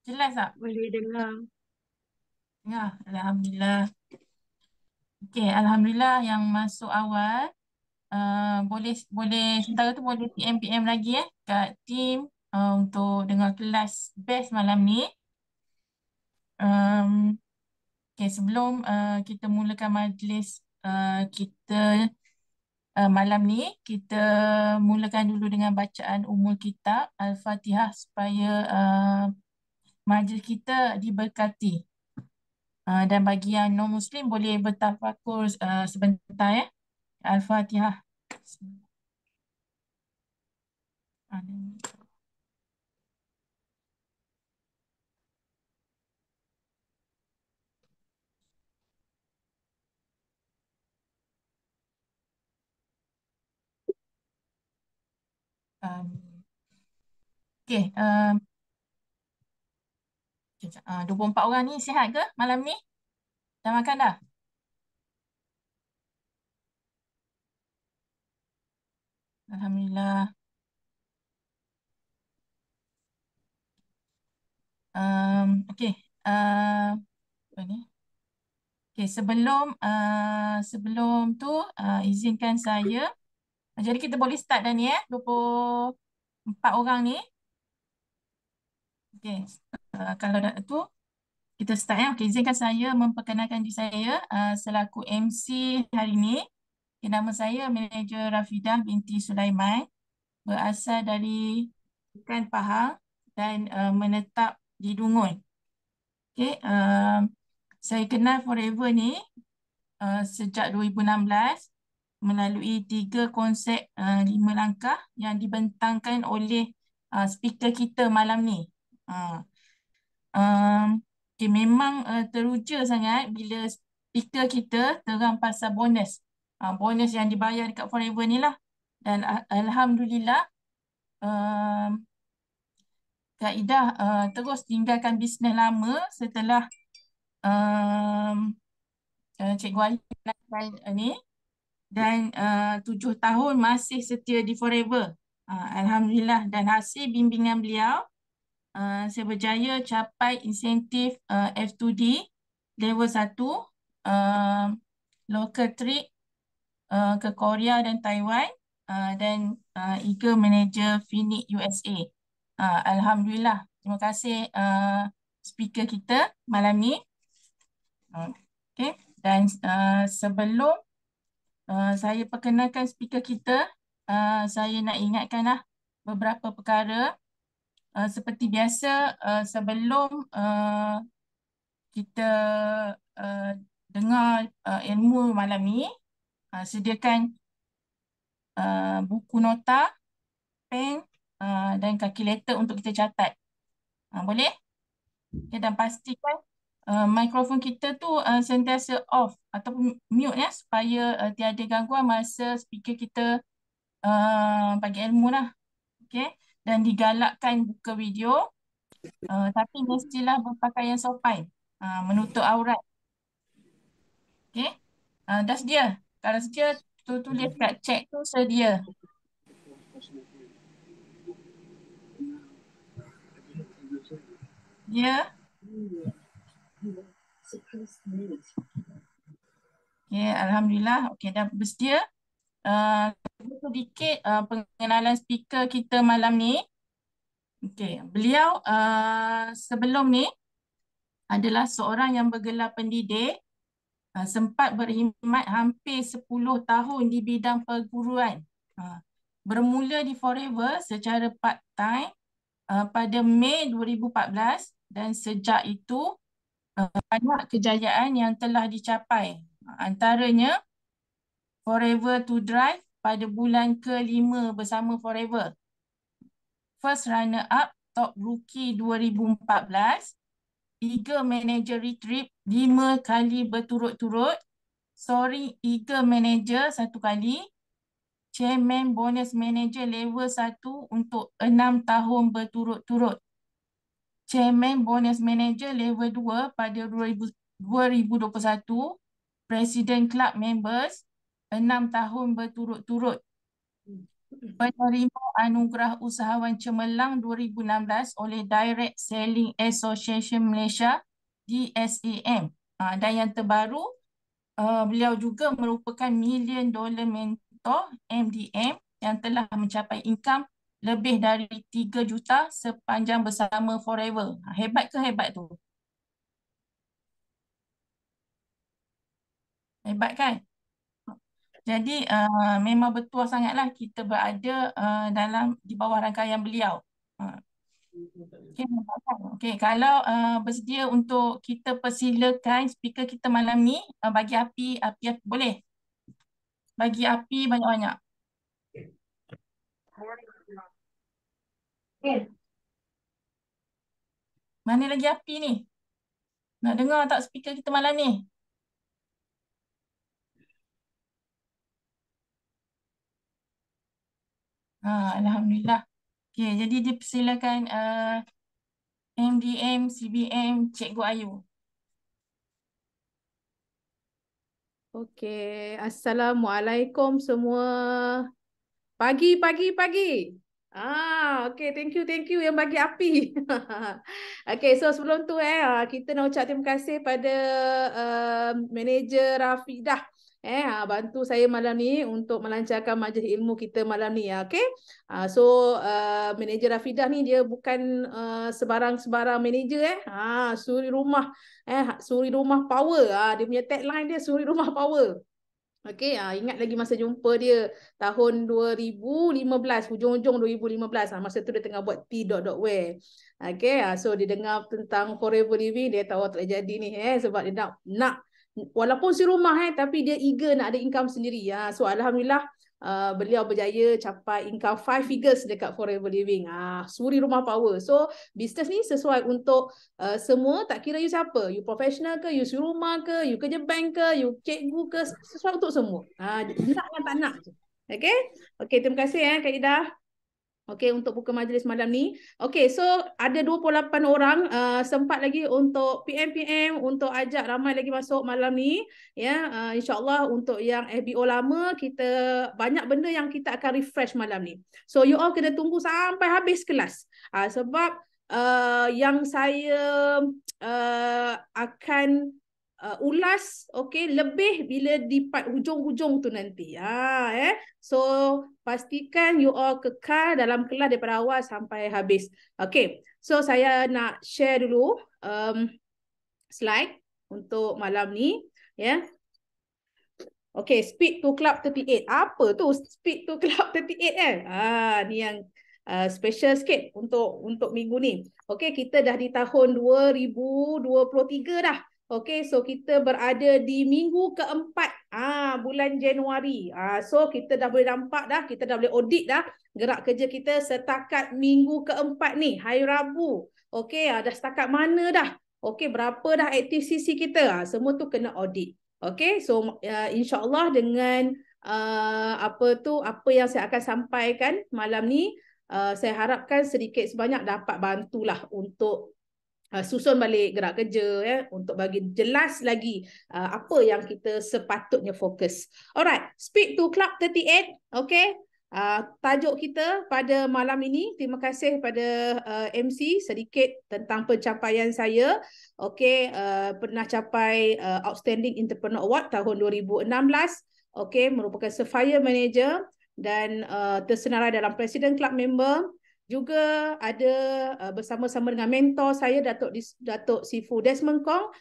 Jelas tak? Boleh dengar. Ya, Alhamdulillah. Okey, Alhamdulillah yang masuk awal. Boleh boleh sementara tu boleh PM lagi kat team untuk dengar kelas best malam ni. Um, okey, sebelum kita mulakan majlis kita malam ni, kita mulakan dulu dengan bacaan Ummul Kitab Al-Fatihah supaya majlis kita diberkati. Dan bagi yang non-Muslim boleh bertafakur sebentar ya. Al-Fatihah. Okey, 24 orang ni sihat ke malam ni? Dah makan dah? Alhamdulillah. Okey, apa ni? Okey, sebelum tu izinkan saya. Jadi kita boleh start dah ni 24 orang ni. Okey, kalau dah tu kita start ya. Okey, izinkan saya memperkenalkan diri saya selaku MC hari ni. Okay, nama saya Manager Rafidah binti Sulaiman, berasal dari Ikan Pahang dan menetap di Dungun. Okay, saya kenal Forever ni sejak 2016 melalui 3 konsep 5 langkah yang dibentangkan oleh speaker kita malam ni. Uh, okay, memang teruja sangat bila speaker kita terang pasal bonus. Bonus yang dibayar dekat Forever ni lah. Dan Alhamdulillah um, Kak Ida terus tinggalkan bisnes lama setelah um, Cikgu Ali kenalkan ni dan 7 tahun masih setia di Forever. Alhamdulillah, dan hasil bimbingan beliau saya berjaya capai insentif F2D level 1 uh, local trip ke Korea dan Taiwan dan Eagle Manager Phoenix USA. Alhamdulillah. Terima kasih speaker kita malam ni. Okay. Dan sebelum saya perkenalkan speaker kita, saya nak ingatkanlah beberapa perkara. Seperti biasa, sebelum kita uh, dengar ilmu malam ni, sediakan buku nota, pen dan kalkulator untuk kita catat. Boleh? Okay, dan pastikan mikrofon kita tu sentiasa off ataupun mute ya, supaya tiada gangguan masa speaker kita bagi ilmu lah. Okay? Dan digalakkan buka video, tapi mestilah berpakaian sopan, menutup aurat. Okay? Dah sedia? Kalau sedia, tulis kat chat tu sedia. Ya? Okay, Alhamdulillah. Okay, dah bersedia. Uh, Sedikit pengenalan speaker kita malam ni. Okay, beliau sebelum ni adalah seorang yang bergelar pendidik, sempat berkhidmat hampir 10 tahun di bidang perguruan. Bermula di Forever secara part-time pada Mei 2014 dan sejak itu banyak kejayaan yang telah dicapai. Antaranya Forever to Drive pada bulan ke-5 bersama Forever. First runner up Top Rookie 2014. Eagle Manager Retreat 5 kali berturut-turut. Soaring Eagle Manager 1 kali. Chairman Bonus Manager level 1 untuk 6 tahun berturut-turut. Chairman Bonus Manager level 2 pada 2021. Presiden Club Members 6 tahun berturut-turut. penerima Anugerah Usahawan Cemerlang 2016 oleh Direct Selling Association Malaysia, DSAM. Dan yang terbaru, beliau juga merupakan Million Dollar Mentor, MDM, yang telah mencapai income lebih dari 3 juta sepanjang bersama Forever. Hebat ke hebat tu? Hebat kan? Jadi memang betul sangatlah kita berada di bawah rangkaian beliau. Okey, nampak kan? Okey, kalau bersedia untuk kita persilakan speaker kita malam ni bagi api boleh? Bagi api banyak-banyak. Mana lagi api ni? Nak dengar tak speaker kita malam ni? Alhamdulillah. Okey, jadi dipersilakan MDM, CBM, Cikgu Ayu. Okey, Assalamualaikum semua. Pagi, pagi, pagi. Okay, thank you yang bagi api. Okay, so sebelum tu kita nak ucap terima kasih pada manager Rafidah bantu saya malam ni untuk melancarkan majlis ilmu kita malam ni okay. So manager Rafidah ni dia bukan sebarang-sebarang manager suri rumah suri rumah power. Dia punya tagline dia suri rumah power. Okey, ingat lagi masa jumpa dia tahun 2015, hujung-hujung 2015. Masa tu dia tengah buat T.wear. Okey, so dia dengar tentang Forever Living, dia tahu tak jadi ni sebab dia nak walaupun si rumah tapi dia eager nak ada income sendiri. So alhamdulillah beliau berjaya capai income 5 figures dekat Forever Living. Suri rumah power. So bisnes ni sesuai untuk semua, tak kira you siapa, you professional ke, you rumah ke, you kerja bank ke, you cikgu ke, sesuai untuk semua. Nak dan tak nak je. Okay? Okay, terima kasih Kak Ida. Okay, untuk buka majlis malam ni. Okay, so ada 28 orang sempat lagi untuk PM untuk ajak ramai lagi masuk malam ni. Ya, InsyaAllah untuk yang FBO lama, kita banyak benda yang kita akan refresh malam ni. So you all kena tunggu sampai habis kelas. Sebab yang saya akan ulas lebih bila di part hujung-hujung tu nanti. So pastikan you all kekal dalam kelas daripada awal sampai habis. So saya nak share dulu slide untuk malam ni Speed to Club 38. Apa tu Speed to Club 38 ni yang special sikit untuk minggu ni. Kita dah di tahun 2023 dah. So kita berada di minggu keempat bulan Januari. So kita dah boleh nampak dah, kita dah boleh audit dah gerak kerja kita setakat minggu keempat ni, hari Rabu. Dah setakat mana dah? Berapa dah aktiviti kita? Semua tu kena audit. So insyaAllah dengan apa yang saya akan sampaikan malam ni, saya harapkan sedikit sebanyak dapat bantulah untuk susun balik gerak kerja untuk bagi jelas lagi apa yang kita sepatutnya fokus. Alright, Speed to Club 38. Tajuk kita pada malam ini, terima kasih pada MC sedikit tentang pencapaian saya. Pernah capai Outstanding Entrepreneur Award tahun 2016. Merupakan Sapphire Manager dan tersenarai dalam President Club member. Juga ada bersama-sama dengan mentor saya, Datuk Sifu Desmond Kong,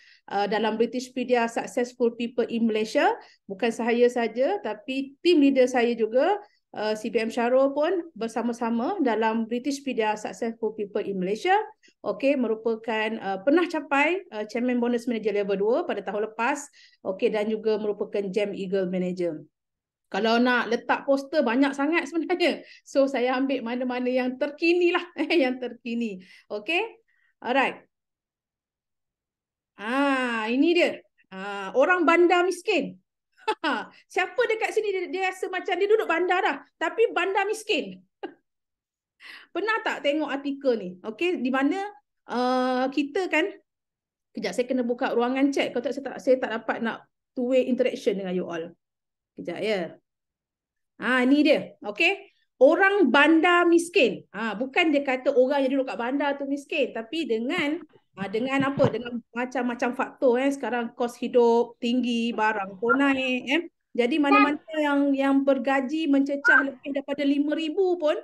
dalam British Media Successful People in Malaysia. Bukan saya saja, tapi team leader saya juga, CBM Syarul pun bersama-sama dalam British Media Successful People in Malaysia. Merupakan pernah capai Chairman Bonus Manager Level 2 pada tahun lepas. Dan juga merupakan Gem Eagle Manager. Kalau nak letak poster banyak sangat sebenarnya. So saya ambil mana-mana yang terkini lah. Yang terkini. Alright. Ini dia. Orang bandar miskin. Siapa dekat sini dia rasa macam dia duduk bandar dah. Tapi bandar miskin. Pernah tak tengok artikel ni? Di mana kita kan. Kejap saya kena buka ruangan chat. Kalau tak saya tak dapat nak two-way interaction dengan you all. Kejap ya. Ini dia. orang bandar miskin. Bukan dia kata orang yang duduk kat bandar tu miskin, tapi dengan apa? Dengan macam-macam faktor sekarang kos hidup tinggi, barang pun naik. Jadi mana-mana yang bergaji mencecah lebih daripada 5,000 pun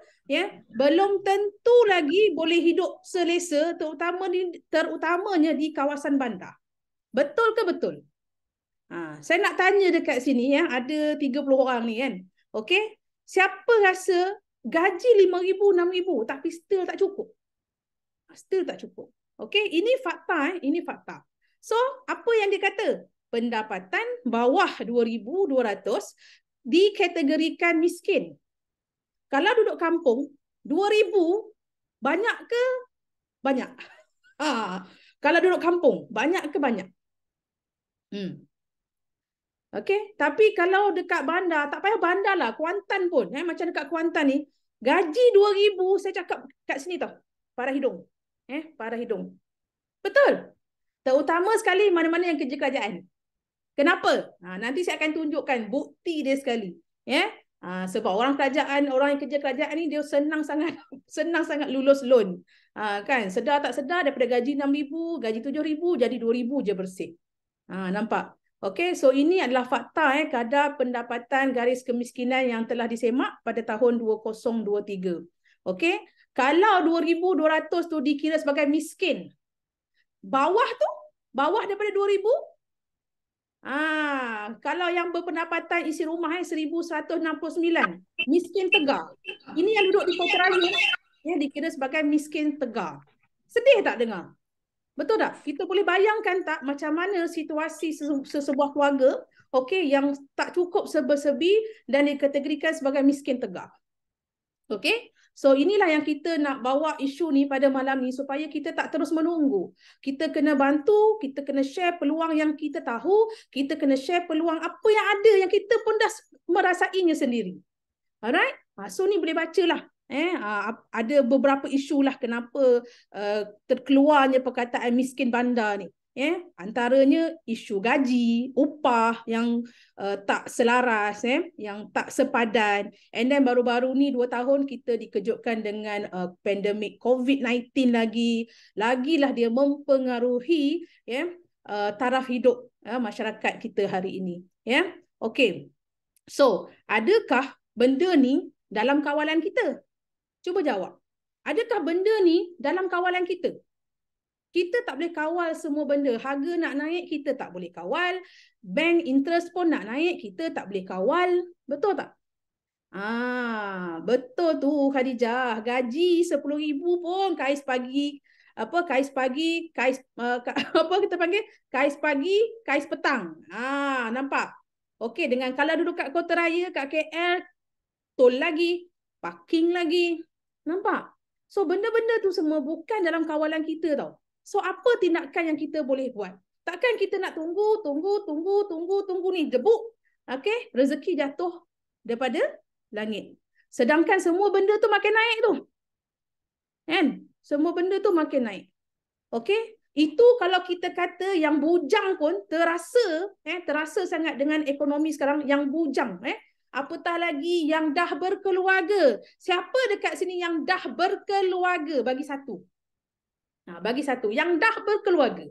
belum tentu lagi boleh hidup selesa, terutamanya di kawasan bandar. Betul ke betul? Saya nak tanya dekat sini ada 30 orang ni kan. Okey? Siapa rasa gaji 5,000, 6,000 tapi still tak cukup? Still tak cukup. Okey, ini fakta ini fakta. So, apa yang dia kata? Pendapatan bawah 2,200 dikategorikan miskin. Kalau duduk kampung, 2,000 banyak ke banyak? Kalau duduk kampung, banyak ke banyak? Okey, tapi kalau dekat bandar, tak payah bandar lah, Kuantan pun, macam dekat Kuantan ni, gaji 2,000, saya cakap kat sini tau, parah hidung. Parah hidung. Betul. Terutama sekali mana-mana yang kerja kerajaan. Kenapa? Nanti saya akan tunjukkan bukti dia sekali. Sebab orang kerajaan, orang yang kerja kerajaan ni dia senang sangat senang sangat lulus loan. Kan, sedar tak sedar daripada gaji 6,000, gaji 7,000 jadi 2,000 je bersih. Nampak? Okey, so ini adalah fakta kadar pendapatan garis kemiskinan yang telah disemak pada tahun 2023. Okey, kalau 2,200 tu dikira sebagai miskin, bawah daripada 2,000, kalau yang berpendapatan isi rumah 1,169, miskin tegar. Ini yang duduk di kota raya dikira sebagai miskin tegar. Sedih tak dengar? Betul tak? Kita boleh bayangkan tak macam mana situasi sesebuah keluarga yang tak cukup serba-serbi dan dikategorikan sebagai miskin tegar. Okey? So inilah yang kita nak bawa isu ni pada malam ni supaya kita tak terus menunggu. Kita kena bantu, kita kena share peluang yang kita tahu, kita kena share peluang apa yang ada yang kita pun dah merasainya sendiri. Alright? So ni boleh bacalah. Ada beberapa isu lah kenapa terkeluarnya perkataan miskin bandar ni. Antaranya isu gaji, upah yang tak selaras, yang tak sepadan. And then baru-baru ni 2 tahun kita dikejutkan dengan pandemik COVID-19 lagilah dia mempengaruhi taraf hidup masyarakat kita hari ini. Okay. So, adakah benda ni dalam kawalan kita? Cuba jawab. Adakah benda ni dalam kawalan kita? Kita tak boleh kawal semua benda. Harga nak naik, kita tak boleh kawal. Bank interest pun nak naik, kita tak boleh kawal. Betul tak? Betul tu Khadijah. Gaji 10,000 pun kais pagi, apa kita panggil? Kais pagi, kais petang. Nampak? Okey, dengan kalau duduk kat kota raya, kat KL, tol lagi, parking lagi. Nampak? So, benda-benda tu semua bukan dalam kawalan kita tau. So, apa tindakan yang kita boleh buat? Takkan kita nak tunggu ni, jebuk. Okay? Rezeki jatuh daripada langit. Sedangkan semua benda tu makin naik tu. Kan? Semua benda tu makin naik. Okay? Itu kalau kita kata yang bujang pun terasa sangat dengan ekonomi sekarang yang bujang. Apatah lagi yang dah berkeluarga. Siapa dekat sini yang dah berkeluarga? Bagi satu. Bagi satu. Yang dah berkeluarga.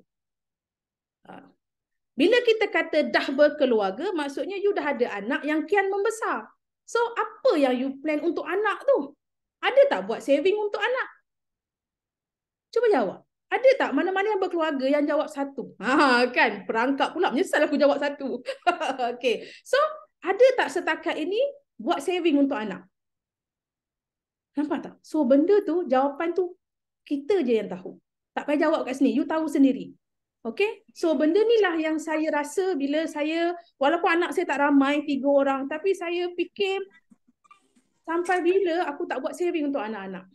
Bila kita kata dah berkeluarga, maksudnya you dah ada anak yang kian membesar. So, apa yang you plan untuk anak tu? Ada tak buat saving untuk anak? Cuba jawab. Ada tak mana-mana yang berkeluarga yang jawab satu? Kan? Perangkap pula. Menyesal aku jawab satu. Okay. So, ada tak setakat ini buat saving untuk anak? Nampak tak? So, benda tu, jawapan tu, kita je yang tahu. Tak payah jawab kat sini. You tahu sendiri. Okay? So, benda ni lah yang saya rasa bila saya, walaupun anak saya tak ramai, 3 orang, tapi saya fikir, sampai bila aku tak buat saving untuk anak-anak?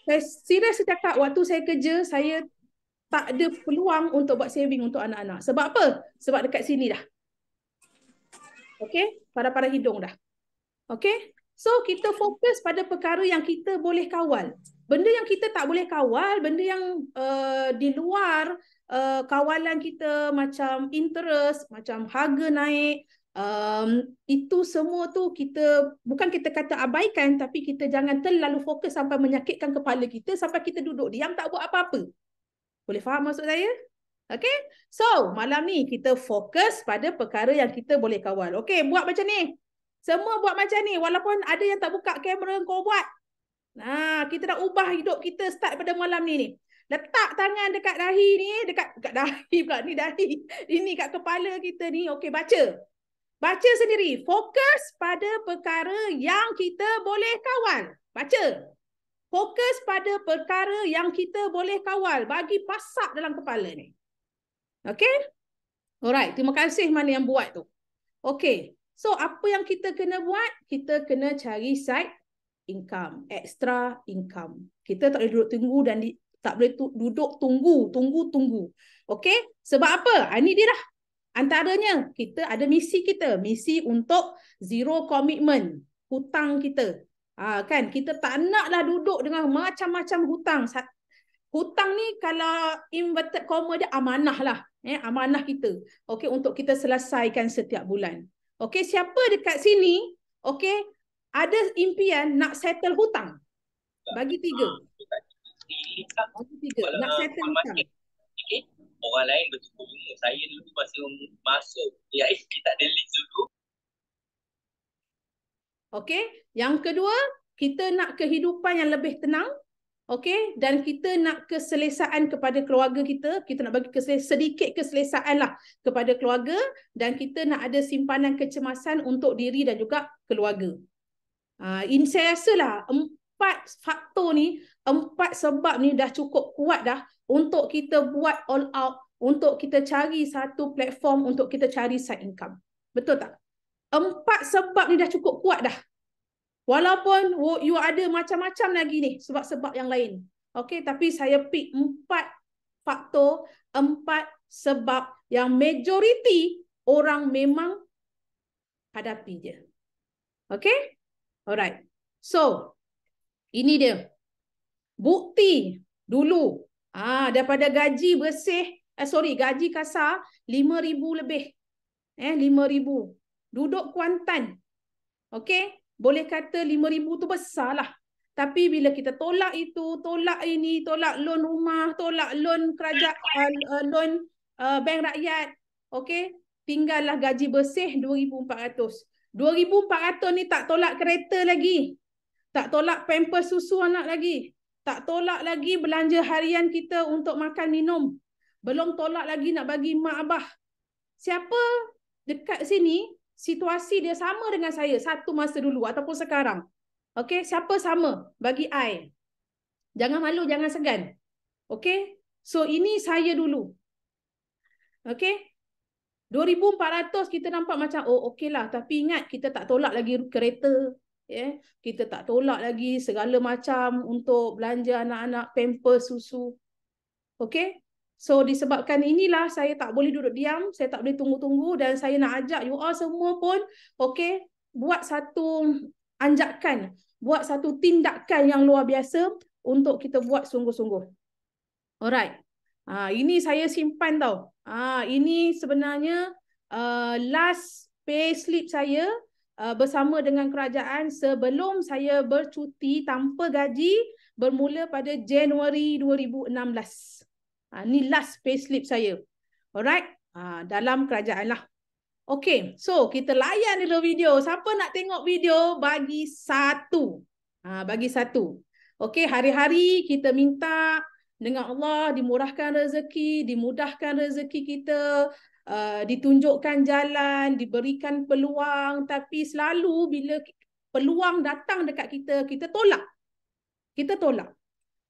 Saya serius cakap, waktu saya kerja, saya tak ada peluang untuk buat saving untuk anak-anak. Sebab apa? Sebab dekat sini dah. Okay? Pada hidung dah. Okay? So, kita fokus pada perkara yang kita boleh kawal. Benda yang kita tak boleh kawal, benda yang di luar kawalan kita macam interest, macam harga naik, Itu semua tu kita bukan kita kata abaikan, tapi kita jangan terlalu fokus sampai menyakitkan kepala kita sampai kita duduk diam tak buat apa-apa. Boleh faham maksud saya? Okay? So, malam ni kita fokus pada perkara yang kita boleh kawal. Okay, buat macam ni. Semua buat macam ni. Walaupun ada yang tak buka kamera, kau buat. Nah, kita dah ubah hidup kita start pada malam ni. Letak tangan dekat dahi ni. Dekat dahi pula. Ni dahi. Ini kat kepala kita ni. Okay, baca. Baca sendiri. Fokus pada perkara yang kita boleh kawal. Baca. Fokus pada perkara yang kita boleh kawal. Bagi pasak dalam kepala ni. Okay? Alright. Terima kasih mana yang buat tu. Okay. So, apa yang kita kena buat? Kita kena cari side income. Extra income. Kita tak boleh duduk tunggu dan tak boleh duduk tunggu. Okay? Sebab apa? Ini dia dah. Antaranya, kita ada misi kita. Misi untuk zero commitment. Hutang kita. Kan? Kita tak naklah duduk dengan macam-macam hutang. Hutang ni kalau inverted comma dia amanah lah. Amanah kita. Okay, untuk kita selesaikan setiap bulan. Okay, siapa dekat sini, okay, ada impian nak settle hutang? Bagi 3. Bagi 3. Nak settle hutang. Okay. Orang lain bertukar umur. Saya dulu masa masuk AIC tak ada link dulu. Okey, yang kedua, kita nak kehidupan yang lebih tenang. Okey, dan kita nak keselesaan kepada keluarga kita. Kita nak bagi sedikit keselesaan lah kepada keluarga dan kita nak ada simpanan kecemasan untuk diri dan juga keluarga. Ini saya rasa lah 4 faktor ni, 4 sebab ni dah cukup kuat dah untuk kita buat all out, untuk kita cari satu platform untuk kita cari side income. Betul tak? 4 sebab ni dah cukup kuat dah. Walaupun you ada macam-macam lagi ni sebab-sebab yang lain. Okay, tapi saya pick 4 faktor, 4 sebab yang majoriti orang memang hadapi je. Okay? Alright. So, ini dia. Bukti dulu. Daripada gaji bersih, gaji kasar 5,000 lebih. 5,000. Duduk Kuantan. Okey, boleh kata 5,000 tu besar lah. Tapi bila kita tolak itu, tolak ini, tolak loan rumah, tolak loan kerajaan, loan bank rakyat, okey, tinggallah gaji bersih 2,400. 2,400 ni tak tolak kereta lagi. Tak tolak pampers susu anak lagi. Tak tolak lagi belanja harian kita untuk makan minum. Belum tolak lagi nak bagi mak abah. Siapa dekat sini, situasi dia sama dengan saya satu masa dulu ataupun sekarang. Okey, siapa sama? Bagi I. Jangan malu, jangan segan. Okey? So, ini saya dulu. Okey? 2,400 kita nampak macam, oh okeylah. Tapi ingat, kita tak tolak lagi kereta. Kita tak tolak lagi segala macam untuk belanja anak-anak pampers, susu. Okey? So disebabkan inilah saya tak boleh duduk diam, saya tak boleh tunggu-tunggu dan saya nak ajak you all semua pun okey, buat satu anjakan, buat satu tindakan yang luar biasa untuk kita buat sungguh-sungguh. Alright. Ini saya simpan tau. Ini sebenarnya last pay slip saya bersama dengan kerajaan sebelum saya bercuti tanpa gaji bermula pada Januari 2016. Ni last payslip saya. Alright. Dalam kerajaan lah. Okay. So, kita layan dulu video. Siapa nak tengok video, bagi 1. Bagi 1. Okay. Hari-hari kita minta dengan Allah dimurahkan rezeki, dimudahkan rezeki kita, ditunjukkan jalan, diberikan peluang. Tapi selalu bila peluang datang dekat kita, kita tolak. Kita tolak.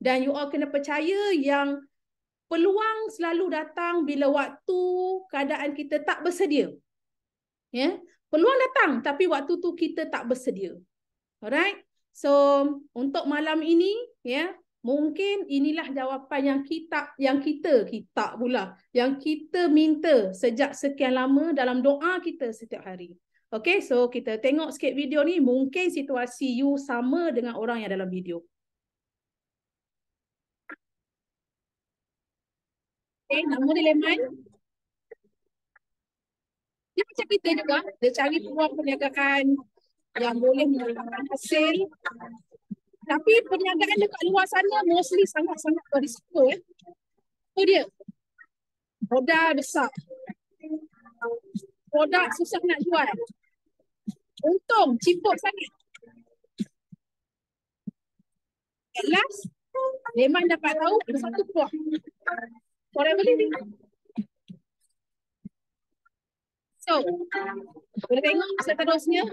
Dan you all kena percaya yang peluang selalu datang bila waktu keadaan kita tak bersedia. Peluang datang tapi waktu tu kita tak bersedia. Alright? So, untuk malam ini, mungkin inilah jawapan yang kita minta sejak sekian lama dalam doa kita setiap hari. Okay, so kita tengok sikit video ni, mungkin situasi you sama dengan orang yang dalam video. Okay, nama dia Leman. Dia macam kita juga, dia cari peluang perniagaan yang boleh mendapatkan hasil. Tapi perniagaan dekat luar sana mostly sangat-sangat berisiko. Itu dia. Modal besar. Produk susah nak jual. Untung, ciput sangat. At last, Leman dapat tahu ada satu buah. Forever Living. So, boleh tengok seterusnya.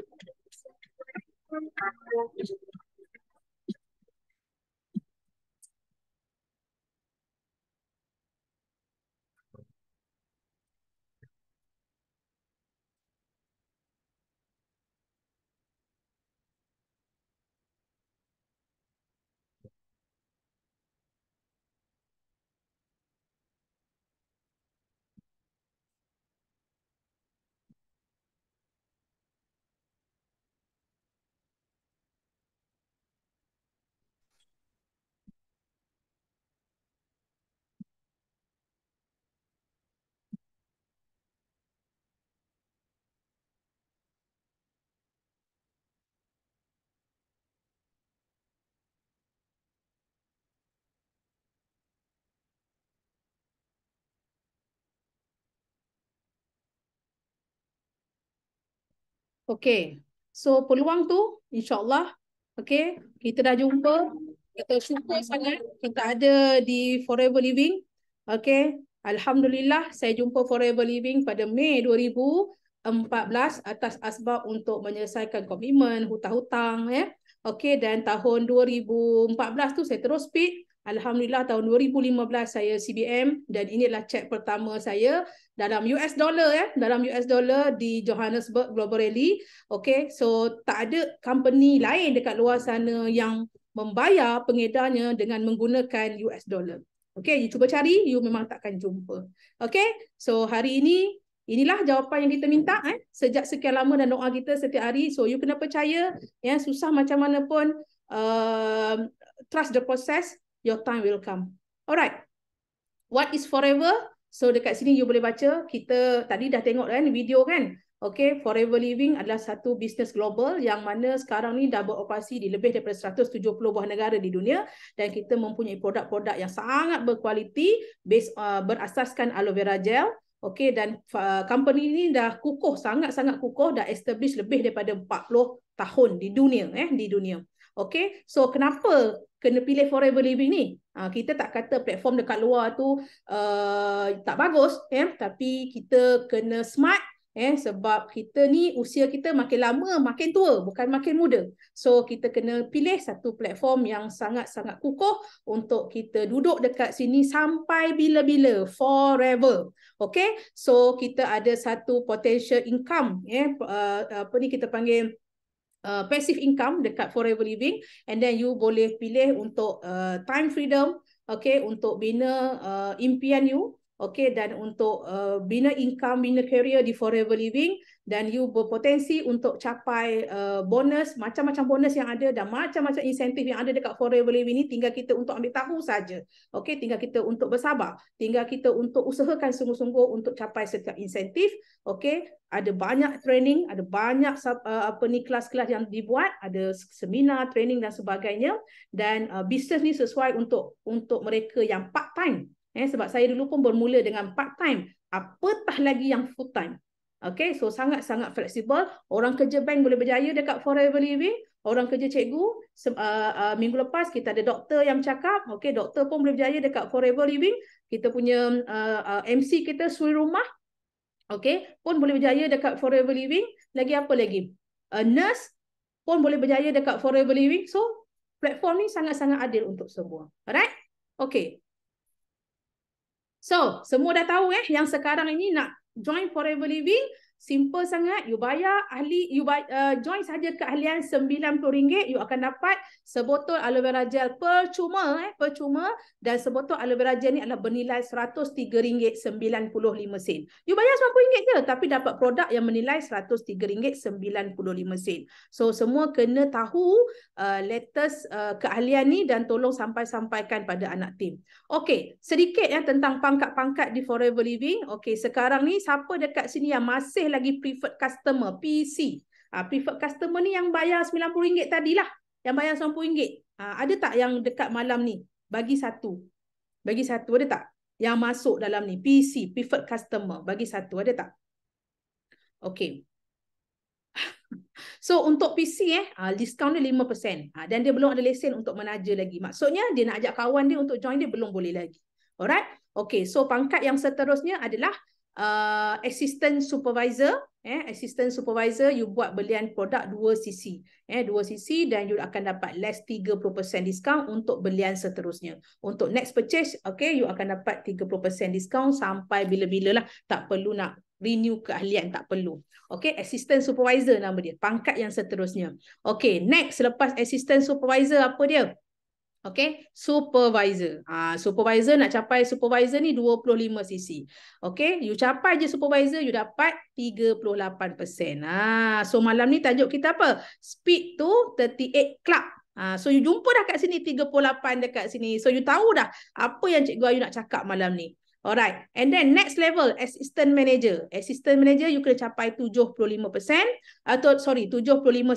Okay, so peluang tu insyaAllah, okay, kita dah jumpa. Kita syukur sangat kita ada di Forever Living. Okay, Alhamdulillah saya jumpa Forever Living pada Mei 2014 atas asbab untuk menyelesaikan komitmen, hutang-hutang. Okay, dan tahun 2014 tu saya terus speed. Alhamdulillah tahun 2015 saya CBM dan inilah cek pertama saya dalam US dollar dalam US dollar di Johannesburg Global Rally. Okay, so tak ada company lain dekat luar sana yang membayar pengedarnya dengan menggunakan US dollar. Okay, you cuba cari, you memang takkan jumpa. Okay, so hari ini inilah jawapan yang kita minta sejak sekian lama dan doa kita setiap hari. So you kena percaya, susah macam mana pun, trust the process, your time will come. Alright, what is forever? So dekat sini you boleh baca, kita tadi dah tengok video kan. Okay, Forever Living adalah satu bisnes global yang mana sekarang ni dah beroperasi di lebih daripada 170 buah negara di dunia dan kita mempunyai produk-produk yang sangat berkualiti berasaskan aloe vera gel. Okay, dan company ni dah kukuh, sangat-sangat kukuh, dah establish lebih daripada 40 tahun di dunia. Okay, so kenapa kena pilih Forever Living ni? Kita tak kata platform dekat luar tu tak bagus, tapi kita kena smart, sebab kita ni usia kita makin lama makin tua, bukan makin muda. So kita kena pilih satu platform yang sangat-sangat kukuh untuk kita duduk dekat sini sampai bila-bila, forever. Okay, so kita ada satu potential income, apa ni kita panggil passive income dekat Forever Living, and then you boleh pilih untuk time freedom, okay, untuk bina impian you, okay, dan untuk bina income, bina career di Forever Living, dan you berpotensi untuk capai bonus, macam-macam bonus yang ada dan macam-macam insentif yang ada dekat Forever Living ni. Tinggal kita untuk ambil tahu saja, okay, tinggal kita untuk bersabar, tinggal kita untuk usahakan sungguh-sungguh untuk capai setiap insentif. Okay, ada banyak training, ada banyak kelas-kelas yang dibuat, ada seminar, training dan sebagainya, dan bisnes ni sesuai untuk mereka yang part time. Sebab saya dulu pun bermula dengan part time, apatah lagi yang full time. Okay, so sangat-sangat fleksibel. Orang kerja bank boleh berjaya dekat Forever Living, orang kerja cikgu, minggu lepas kita ada doktor yang bercakap, okay, doktor pun boleh berjaya dekat Forever Living. Kita punya MC kita Suri Rumah, okay, pun boleh berjaya dekat Forever Living. Lagi apa lagi? Nurse pun boleh berjaya dekat Forever Living. So platform ni sangat-sangat adil untuk semua. Alright? Okay. So, semua dah tahu yang sekarang ini nak join Forever Living, simple sangat. You bayar join saja keahlian RM90, you akan dapat sebotol aloe vera gel percuma, dan sebotol aloe vera gel ni adalah bernilai RM103.95. You bayar RM90 je tapi dapat produk yang menilai RM103.95. So semua kena tahu latest keahlian ni dan tolong sampaikan pada anak tim. Okey, sedikit tentang pangkat-pangkat di Forever Living. Okey, sekarang ni siapa dekat sini yang masih lagi preferred customer, PC. Preferred customer ni yang bayar RM90 tadilah. Yang bayar RM90. Ada tak yang dekat malam ni? Bagi satu. Bagi satu, ada tak? Yang masuk dalam ni, PC, preferred customer. Bagi satu, ada tak? Okay. So untuk PC diskaun dia 5%. Dan dia belum ada lesen untuk menaja lagi. Maksudnya dia nak ajak kawan dia untuk join, dia belum boleh lagi. Alright? Okay, so pangkat yang seterusnya adalah assistant supervisor. Assistant supervisor, you buat belian produk 2 cc. 2 cc dan you akan dapat less 30% diskaun untuk belian seterusnya. Untuk next purchase, okay, you akan dapat 30% diskaun sampai bila-bila lah. Tak perlu nak renew keahlian, tak perlu. Okay, assistant supervisor nama dia. Pangkat yang seterusnya. Okay, next selepas assistant supervisor apa dia? Okay, supervisor. Supervisor nak capai supervisor ni 25 cc. Okay, you capai je supervisor, you dapat 38%. So malam ni tajuk kita apa? Speed to 38 club. So you jumpa dah kat sini 38 dekat sini. So you tahu dah apa yang Cikgu Ayu nak cakap malam ni. Alright, and then next level, assistant manager. Assistant manager you kena capai 75%, atau 75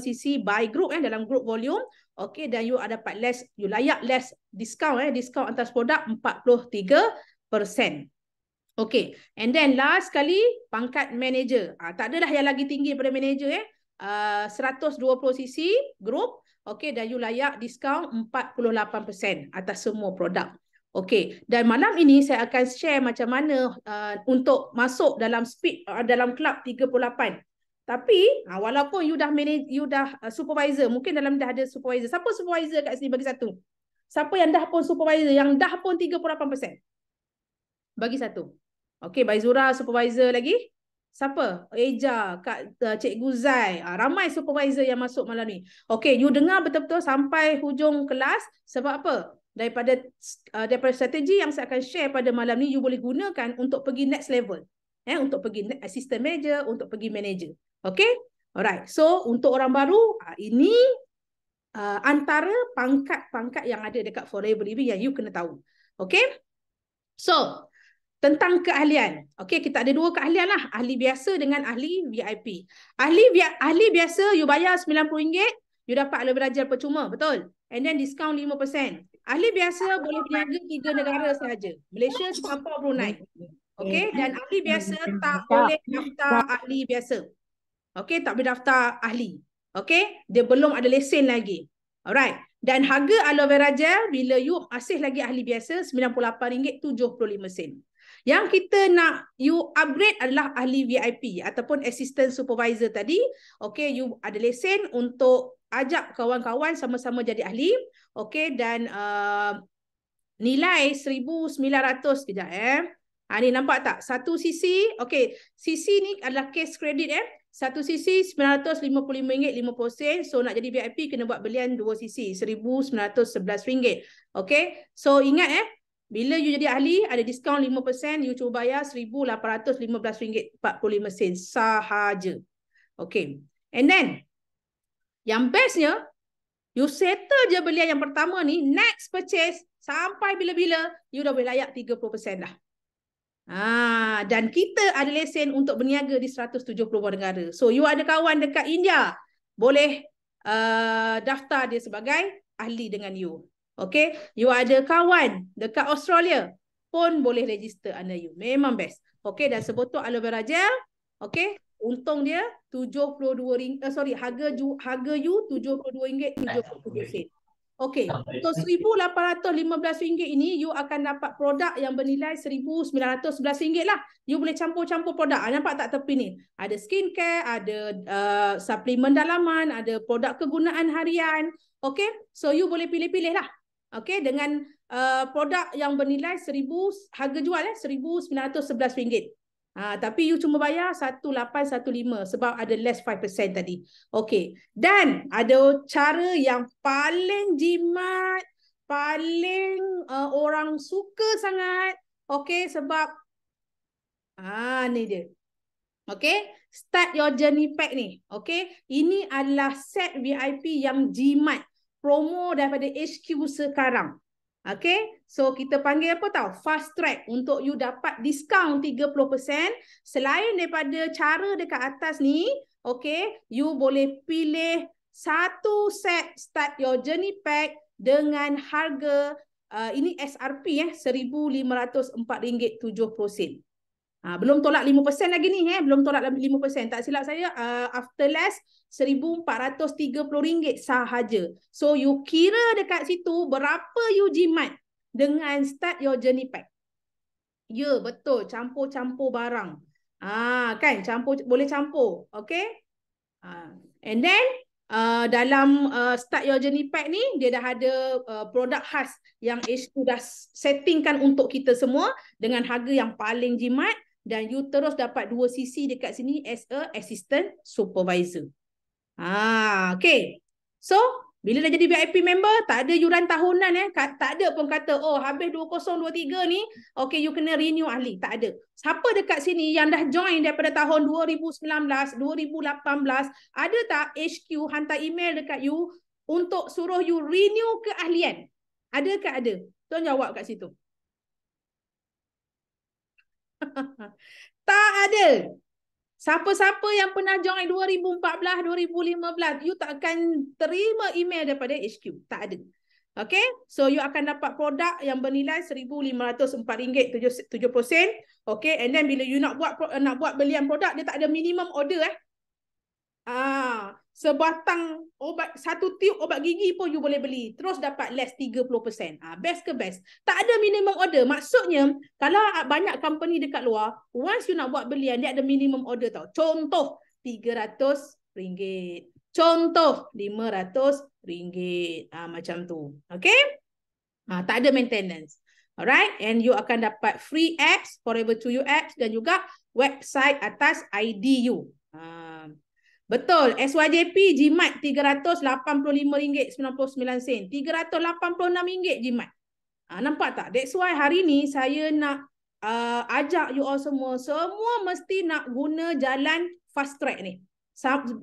cc by group dalam group volume. Okay, dan you dapat less, you layak less discount discount atas produk 43%. Okay, and then last kali pangkat manager. Tak adalah yang lagi tinggi daripada manager 120 cc group. Okay, dan you layak discount 48% atas semua produk. Okay, dan malam ini saya akan share macam mana untuk masuk dalam speed dalam club 38. Tapi walaupun you dah manage, you dah supervisor, mungkin dalam dah ada supervisor. Siapa supervisor kat sini bagi satu? Siapa yang dah pun supervisor, yang dah pun 38%? Bagi satu. Okay, Baizura supervisor lagi. Siapa? Eja, Kak Cikgu Zai. Ramai supervisor yang masuk malam ni. Okay, you dengar betul-betul sampai hujung kelas. Sebab apa? Daripada strategi yang saya akan share pada malam ni, you boleh gunakan untuk pergi next level. Untuk pergi assistant manager, untuk pergi manager. Okay? Alright. So, untuk orang baru, ini antara pangkat-pangkat yang ada dekat Forever Living yang you kena tahu. Okay? So, tentang keahlian. Okay, kita ada 2 keahlian lah. Ahli biasa dengan ahli VIP. Ahli biasa, you bayar RM90, you dapat aloe vera gel percuma. Betul? And then discount 5%. Ahli biasa boleh berniaga 3 negara sahaja. Malaysia, Singapura, Brunei. Okay, dan ahli biasa tak boleh daftar ahli biasa. Okay, tak boleh daftar ahli. Okay, dia belum ada lesen lagi. Alright, dan harga aloe vera gel bila you masih lagi ahli biasa RM98.75. Yang kita nak you upgrade adalah ahli VIP ataupun assistant supervisor tadi. Okay, you ada lesen untuk ajak kawan-kawan sama-sama jadi ahli. Okay, dan nilai 1,900 kejap ni nampak tak? 1 cc. Okay, cc ni adalah case credit 1 cc RM955.50. So nak jadi VIP kena buat belian 2 cc RM1,911. Okay, so ingat bila you jadi ahli ada diskaun 5%, you cuba bayar RM1,815.45 sahaja. Okay, and then yang bestnya, you settle je belian yang pertama ni, next purchase sampai bila-bila, you dah boleh layak 30% dah. Dan kita ada lesen untuk berniaga di 170 negara. So, you ada kawan dekat India, boleh daftar dia sebagai ahli dengan you. Okay, you ada kawan dekat Australia, pun boleh register under you. Memang best. Okay, dan sebotol aloe vera gel, okay, untung dia RM72. Harga you RM72.70. Okay, so RM1,815 ini you akan dapat produk yang bernilai RM1,911 lah. You boleh campur-campur produk. Nampak tak tepi ni? Ada skincare, ada suplemen dalaman, ada produk kegunaan harian. Okay, so you boleh pilih-pilih lah. Okay, dengan produk yang bernilai harga jual RM1,911. Tapi you cuma bayar RM1,815 sebab ada less 5% tadi. Okay, dan ada cara yang paling jimat, paling orang suka sangat. Okay, sebab ni dia. Okay, start your journey pack ni. Okay, ini adalah set VIP yang jimat. Promo daripada HQ sekarang. Okay, so kita panggil apa tahu? Fast track untuk you dapat diskaun 30%. Selain daripada cara dekat atas ni, okay, you boleh pilih satu set Start Your Journey Pack dengan harga ini SRP RM1,504.70. Belum tolak 5% lagi ni, belum tolak 5%. Tak silap saya, after less RM1,430 sahaja. So you kira dekat situ berapa you jimat dengan Start Your Journey Pack. Ya, betul, campur-campur barang. Kan, boleh campur, okay? And then dalam Start Your Journey Pack ni, dia dah ada produk khas yang HQ dah settingkan untuk kita semua dengan harga yang paling jimat, dan you terus dapat 2 sisi dekat sini as a assistant supervisor. Okay. So, bila dah jadi VIP member, tak ada yuran tahunan. Tak ada pun kata, oh habis 2023 ni, okay, you kena renew ahli. Tak ada. Siapa dekat sini yang dah join daripada tahun 2019, 2018, ada tak HQ hantar email dekat you untuk suruh you renew keahlian? Ada ke ada? Tuan jawab kat situ. Tak ada. Siapa-siapa yang pernah join 2014, 2015, you tak akan terima email daripada HQ. Tak ada. Okay, so you akan dapat produk yang bernilai RM1,504.70. Okay, and then bila you nak buat belian produk, dia tak ada minimum order. Sebatang obat, satu tube obat gigi pun you boleh beli. Terus dapat less 30%. Best ke best? Tak ada minimum order. Maksudnya, kalau banyak company dekat luar, once you nak buat belian, dia ada minimum order tau. Contoh, RM300. Contoh, RM500. Macam tu. Okay? Tak ada maintenance. Alright? And you akan dapat free apps, Forever to You apps, dan juga website atas ID you. Betul, SYJP jimat RM385.99. RM386 jimat. Nampak tak? That's why hari ni saya nak ajak you all semua mesti nak guna jalan fast track ni.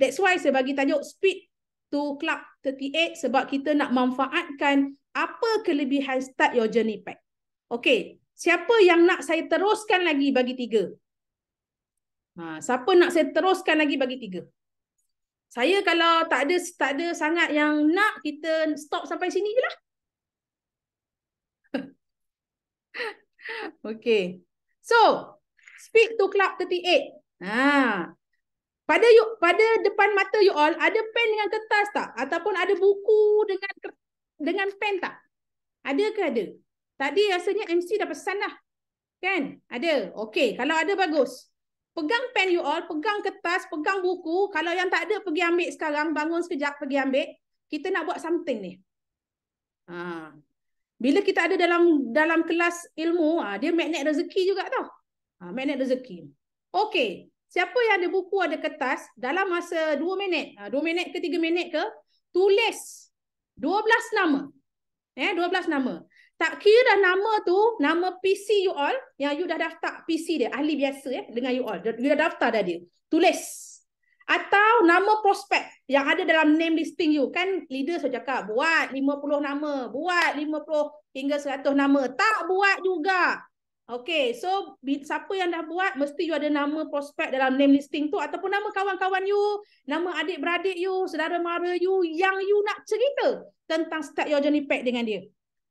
That's why saya bagi tajuk Speed to Club 38, sebab kita nak manfaatkan apa kelebihan Start Your Journey Pack. Okay, siapa yang nak saya teruskan lagi bagi 3? Siapa nak saya teruskan lagi bagi 3? Saya kalau tak ada sangat yang nak, kita stop sampai sini je lah. Okay. So, Speed to Club 38. Pada depan mata you all, ada pen dengan kertas tak? Ataupun ada buku dengan pen tak? Ada ke ada? Tadi rasanya MC dah pesan dah. Kan? Ada. Okay. Kalau ada, bagus. Pegang pen you all, pegang kertas, pegang buku. Kalau yang tak ada, pergi ambil sekarang. Bangun sekejap, pergi ambil. Kita nak buat something ni. Bila kita ada dalam kelas ilmu, dia magnet rezeki juga tau. Magnet rezeki. Okey. Siapa yang ada buku, ada kertas, dalam masa 2 minit, 2 minit ke 3 minit ke, tulis 12 nama. 12 nama. Tak kira nama tu, nama PC you all, yang you dah daftar PC dia, ahli biasa dengan you all. You dah daftar dah dia. Tulis. Atau nama prospek yang ada dalam name listing you. Kan leader saya cakap, buat 50 nama, buat 50 hingga 100 nama. Tak buat juga. Okay, so siapa yang dah buat, mesti you ada nama prospek dalam name listing tu, ataupun nama kawan-kawan you, nama adik-beradik you, saudara mara you, yang you nak cerita tentang Start Your Journey Pack dengan dia.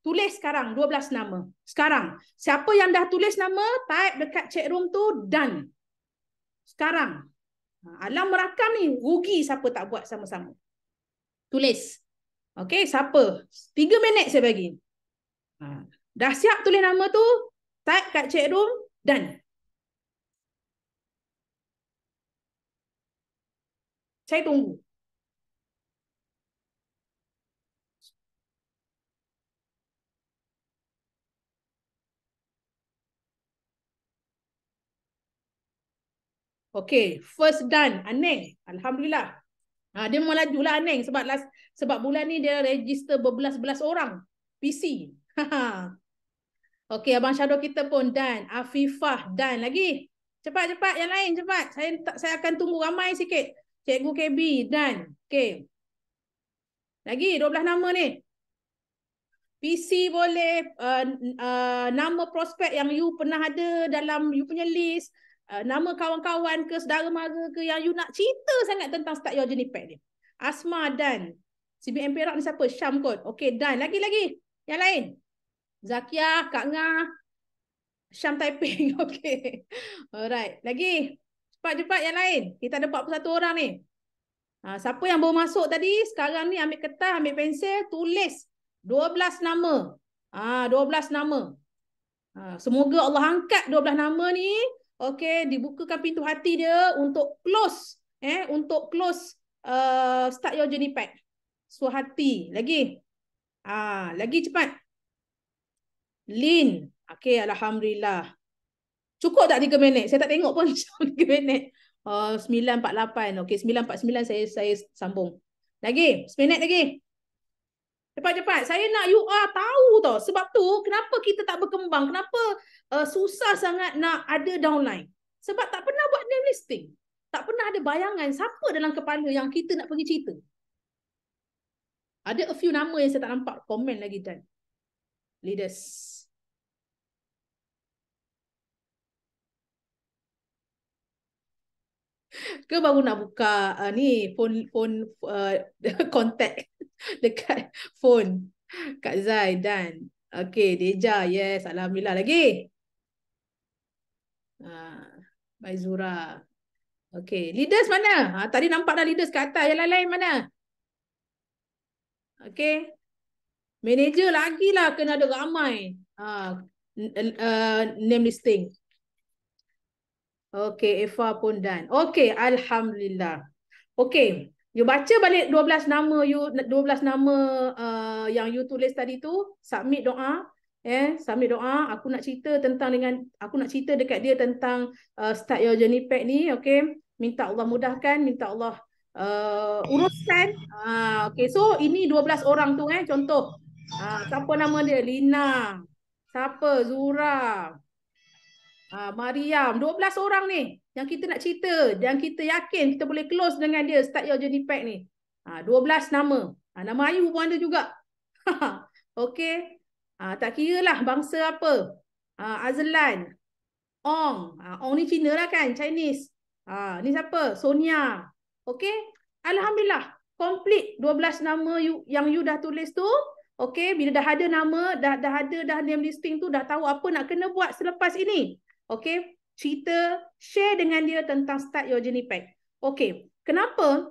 Tulis sekarang 12 nama. Sekarang, siapa yang dah tulis nama, type dekat chat room tu, done. Sekarang. Alam merakam ni, rugi siapa tak buat sama-sama. Tulis. Okay, siapa? 3 minit saya bagi. Dah siap tulis nama tu, type kat chat room, done. Saya tunggu. Okay, first done, Aneng. Alhamdulillah. Dia melaju lah Aneng sebab bulan ni dia register berbelas-belas orang PC. Okay, Abang Shadow kita pun done. Afifah done lagi. Cepat-cepat yang lain, cepat. Saya akan tunggu ramai sikit. Cikgu KB done. Okay. Lagi 12 nama ni. PC boleh, nama prospek yang you pernah ada dalam you punya list, nama kawan-kawan ke, saudara mara ke yang you nak cerita sangat tentang Start Your Journey Pack ni. Asma dan CBM Perak ni siapa? Syam kot. Okay, dan lagi-lagi yang lain. Zakia, Kak Ngah, Syam Taiping. Okay. Alright. Lagi. Cepat-cepat yang lain. Kita ada 41 orang ni. Siapa yang baru masuk tadi, sekarang ni ambil kertas, ambil pensel, tulis 12 nama. 12 nama. Semoga Allah angkat 12 nama ni. Okay, dibukakan pintu hati dia untuk close. Untuk close Start Your Journey Pack. Suhati. Lagi. Lagi cepat. Lin. Okay, Alhamdulillah. Cukup tak 3 minit? Saya tak tengok pun 3 minit. 9.48. Okay, 9.49 saya sambung. Lagi. 10 minit lagi. Cepat-cepat. Saya nak you tahu tau. Sebab tu, kenapa kita tak berkembang? Kenapa susah sangat nak ada downline? Sebab tak pernah buat name listing. Tak pernah ada bayangan siapa dalam kepala yang kita nak pergi cerita. Ada a few nama yang saya tak nampak komen lagi, Dan. Leaders. Ke baru nak buka ni phone contact dekat phone Kak Zai dan okey Deja, yes, alhamdulillah. Lagi Baik Zura. Okey, leaders mana? Tadi nampak dah leaders kat atas. Yang lain-lain mana? Okey, manager lagi lah kena ada ramai name listing. Okey, Eva pun dan. Okey, alhamdulillah. Okey, you baca balik 12 nama yang you tulis tadi tu, submit doa. Submit doa. Aku nak cerita dekat dia tentang Start Your Journey Pack ni. Okey, minta Allah mudahkan, minta Allah uruskan. Okey, so ini 12 orang tu contoh. Siapa nama dia? Lina. Siapa? Zura. Mariam, 12 orang ni yang kita nak cerita dan kita yakin kita boleh close dengan dia Start Your Journey Pack ni. 12 nama. Nama Ayu pun ada juga. Okey. Tak kira lah bangsa apa. Azlan, Ong. Ong ni Cina lah kan, Chinese. Ni siapa? Sonia. Okey. Alhamdulillah. Complete 12 nama yang you dah tulis tu. Okey, bila dah ada nama, dah name listing tu, dah tahu apa nak kena buat selepas ini. Okey, cerita, share dengan dia tentang Start Your Journey Pack. Okey, kenapa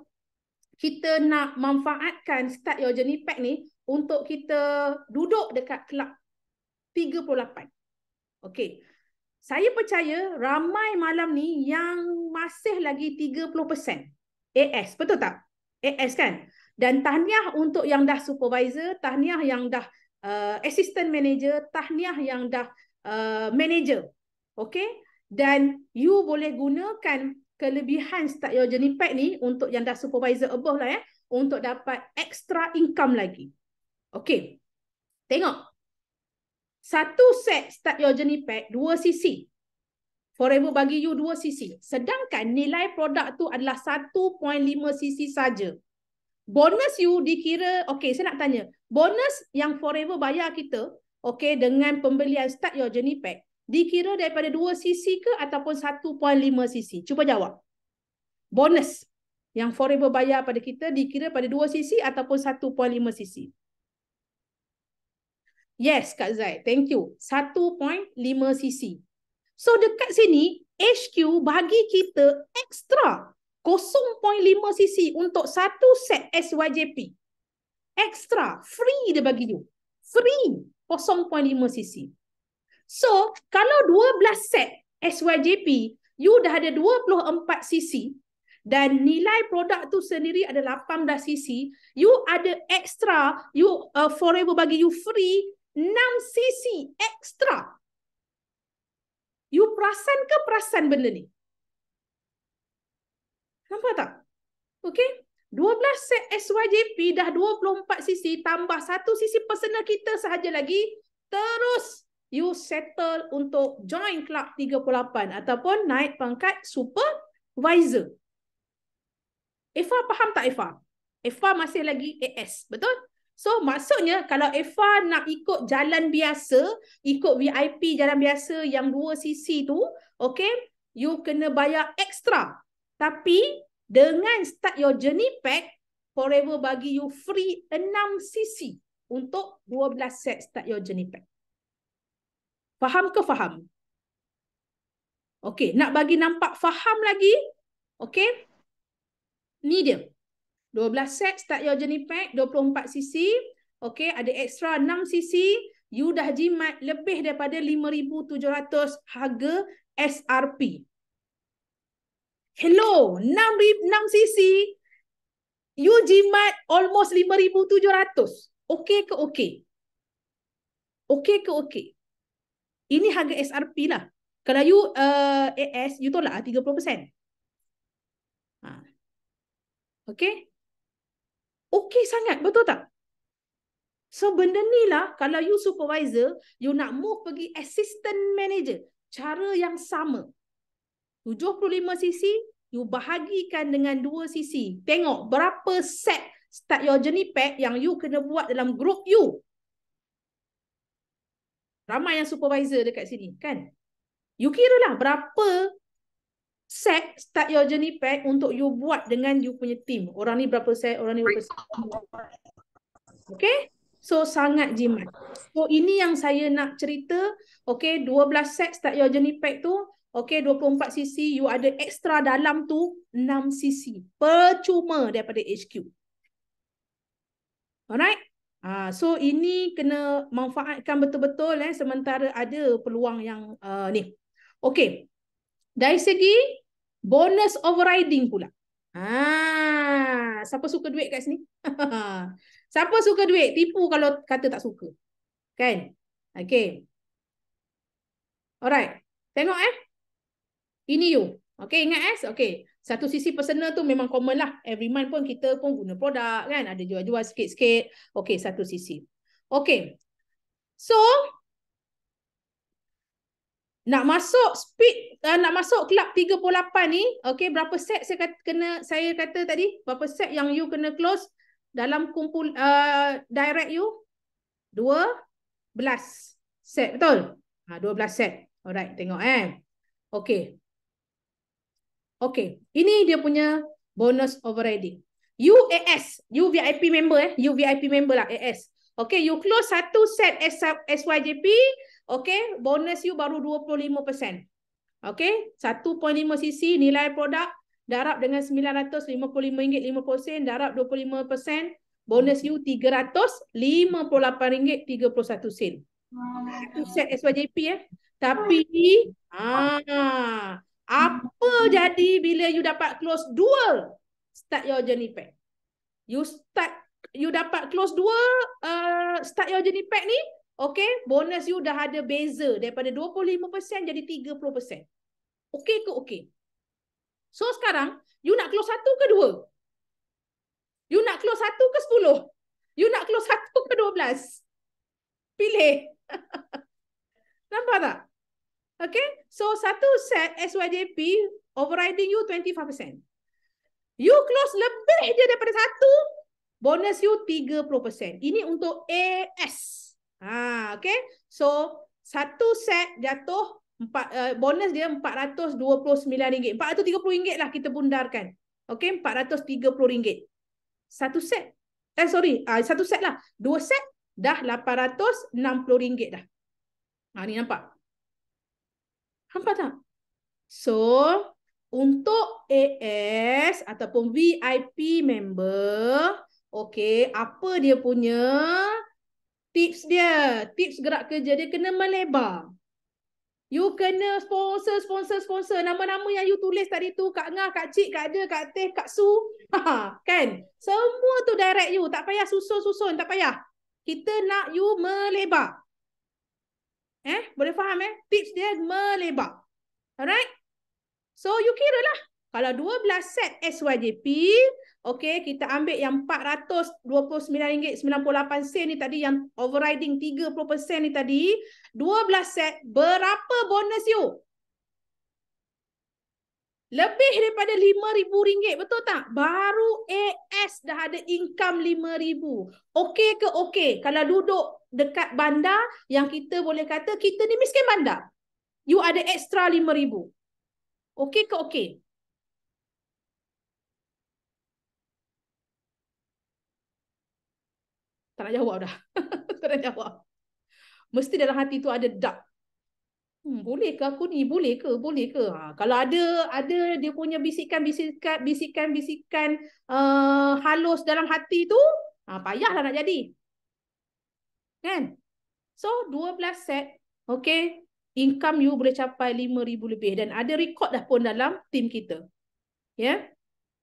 kita nak manfaatkan Start Your Journey Pack ni untuk kita duduk dekat kelab 38? Okey, saya percaya ramai malam ni yang masih lagi 30% AS, betul tak? AS kan? Dan tahniah untuk yang dah supervisor, tahniah yang dah assistant manager, tahniah yang dah manager. Okay, dan you boleh gunakan kelebihan Start Your Journey Pack ni untuk yang dah supervisor above lah untuk dapat extra income lagi. Okay, tengok. Satu set Start Your Journey Pack 2 cc. Forever bagi you 2 cc. Sedangkan nilai produk tu adalah 1.5 cc saja. Bonus you dikira, okay, saya nak tanya. Bonus yang Forever bayar kita, okay, dengan pembelian Start Your Journey Pack, dikira daripada 2 cc ke ataupun 1.5 cc? Cuba jawab. Bonus yang Forever bayar pada kita dikira pada 2 cc ataupun 1.5 cc? Yes, Kak Zai. Thank you. 1.5 cc. So dekat sini, HQ bagi kita ekstra 0.5 cc untuk satu set SYJP. Extra. Free dia bagi you. Free. 0.5 cc. So, kalau 12 set SYJP, you dah ada 24 cc dan nilai produk tu sendiri ada 18 cc, you ada extra, Forever bagi you free 6 cc extra. You perasan benda ni? Nampak tak? Okay? 12 set SYJP dah 24 cc tambah 1 cc personal kita sahaja lagi, terus you settle untuk join Club 38 ataupun naik pangkat supervisor. Eva faham tak Eva? Eva masih lagi AS, betul? So maksudnya kalau Eva nak ikut jalan biasa, ikut VIP jalan biasa yang 2 sisi tu, okay, you kena bayar extra. Tapi dengan start your journey pack, Forever bagi you free 6 sisi untuk 12 set start your journey pack. Faham ke faham? Okay, nak bagi nampak faham lagi, okay, ni dia. 12 set start your journey pack, 24 sisi. Okay, ada extra 6 sisi. You dah jimat lebih daripada 5,700 harga SRP. Hello, 6 sisi. You jimat almost 5,700. Okay ke okay? Okay ke okay? Ini harga SRP lah. Kalau you AS, you tolak 30%. Okay? Okay sangat, betul tak? So benda ni lah, kalau you supervisor, you nak move pergi assistant manager, cara yang sama. 75 sisi, you bahagikan dengan 2 sisi. Tengok berapa set start your journey pack yang you kena buat dalam group you. Ramai yang supervisor dekat sini, kan? You kira lah berapa set start your journey pack untuk you buat dengan you punya team. Orang ni berapa set, orang ni berapa set. Okay? So, sangat jimat. So, ini yang saya nak cerita. Okay, 12 set start your journey pack tu. Okay, 24 sisi. You ada extra dalam tu 6 sisi. Percuma daripada HQ. Alright? So, ini kena manfaatkan betul-betul. Sementara ada peluang yang ni. Okay. Dari segi bonus overriding pula. Siapa suka duit kat sini? Siapa suka duit? Tipu kalau kata tak suka. Kan? Okay. Alright. Tengok Ini you. Okay, ingat Okay. Satu sisi personal tu memang common lah. Every month pun kita pun guna produk kan. Ada jual-jual sikit-sikit. Okay, satu sisi. Okay. So, nak masuk speed, nak masuk kelab 38 ni, okay, berapa set saya kata tadi? Berapa set yang you kena close dalam kumpul direct you? 12 set, betul? 12 set. Alright, tengok Okay. Okay, ini dia punya bonus overriding. UAS, you VIP member you VIP member lah, AS. Okay, you close satu set SYJP, okay, bonus you baru 25%. Okay, 1.5 sisi nilai produk, darab dengan RM955.50, darab 25%, bonus you RM358.31. Satu set SYJP Tapi apa jadi bila you dapat close 2 start your journey pack? You dapat close 2 start your journey pack ni, okay, bonus you dah ada beza daripada 25% jadi 30%. Okay ke okay? So sekarang you nak close 1 ke 2? You nak close 1 ke 10? You nak close 1 ke 12? Pilih. Nampak tak? Okay, so satu set SYJP overriding you 25%. You close lebih je daripada 1, bonus you 30%. Ini untuk AS. Okay, so satu set jatuh bonus dia RM429. RM430 lah kita bundarkan. Okay, RM430. Satu set. Satu set lah. 2 set dah RM860 dah. Ni nampak? Nampak tak? So, untuk AS ataupun VIP member, okay, apa dia punya tips dia? Tips gerak kerja dia kena melebar. You kena sponsor. Nama-nama yang you tulis tadi tu, Kak Ngah, Kak Cik, Kak Ada, Kak Teh, Kak Su. Kan? Semua tu direct you. Tak payah susun. Tak payah. Kita nak you melebar. Boleh faham Tips dia melebar. Alright? So, you kira lah. Kalau 12 set SYJP, okay, kita ambil yang RM429.98 ni tadi, yang overriding 30% ni tadi, 12 set, berapa bonus you? Lebih daripada RM5,000, betul tak? Baru AS dah ada income RM5,000. Okey ke okey? Kalau duduk dekat bandar, yang kita boleh kata kita ni miskin bandar. You ada extra RM5,000. Okey ke okey? Tak nak jawab dah. Tak nak jawab. Mesti dalam hati tu ada dak. Boleh ke aku ni? Boleh ke? Boleh ke? Kalau ada dia punya bisikan halus dalam hati tu, payahlah nak jadi. Kan? So, 12 set, okay, income you boleh capai RM5,000 lebih. Dan ada rekod dah pun dalam tim kita. Ya? Yeah?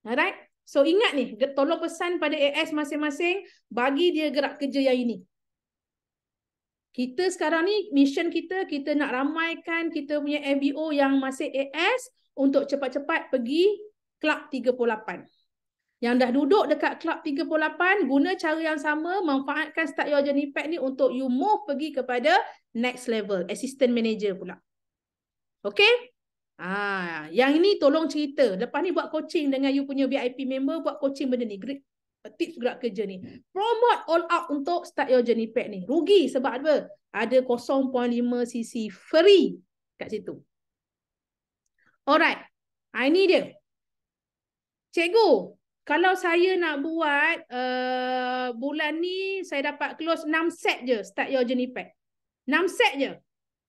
Alright? So, ingat ni, tolong pesan pada AS masing-masing, bagi dia gerak kerja yang ini. Kita sekarang ni, mission kita nak ramaikan kita punya FBO yang masih AS untuk cepat-cepat pergi Club 38. Yang dah duduk dekat Club 38, guna cara yang sama, manfaatkan Start Your Journey Pack ni untuk you move pergi kepada next level, assistant manager pula. Okay? Yang ini tolong cerita. Lepas ni buat coaching dengan you punya VIP member, buat coaching benda ni. Tips gerak kerja ni. Promote all out untuk Start Your Journey Pack ni. Rugi sebab apa? Ada 0.5 cc free kat situ. Alright. Ini dia. Cikgu, kalau saya nak buat bulan ni saya dapat close 6 set je Start Your Journey Pack. 6 set je.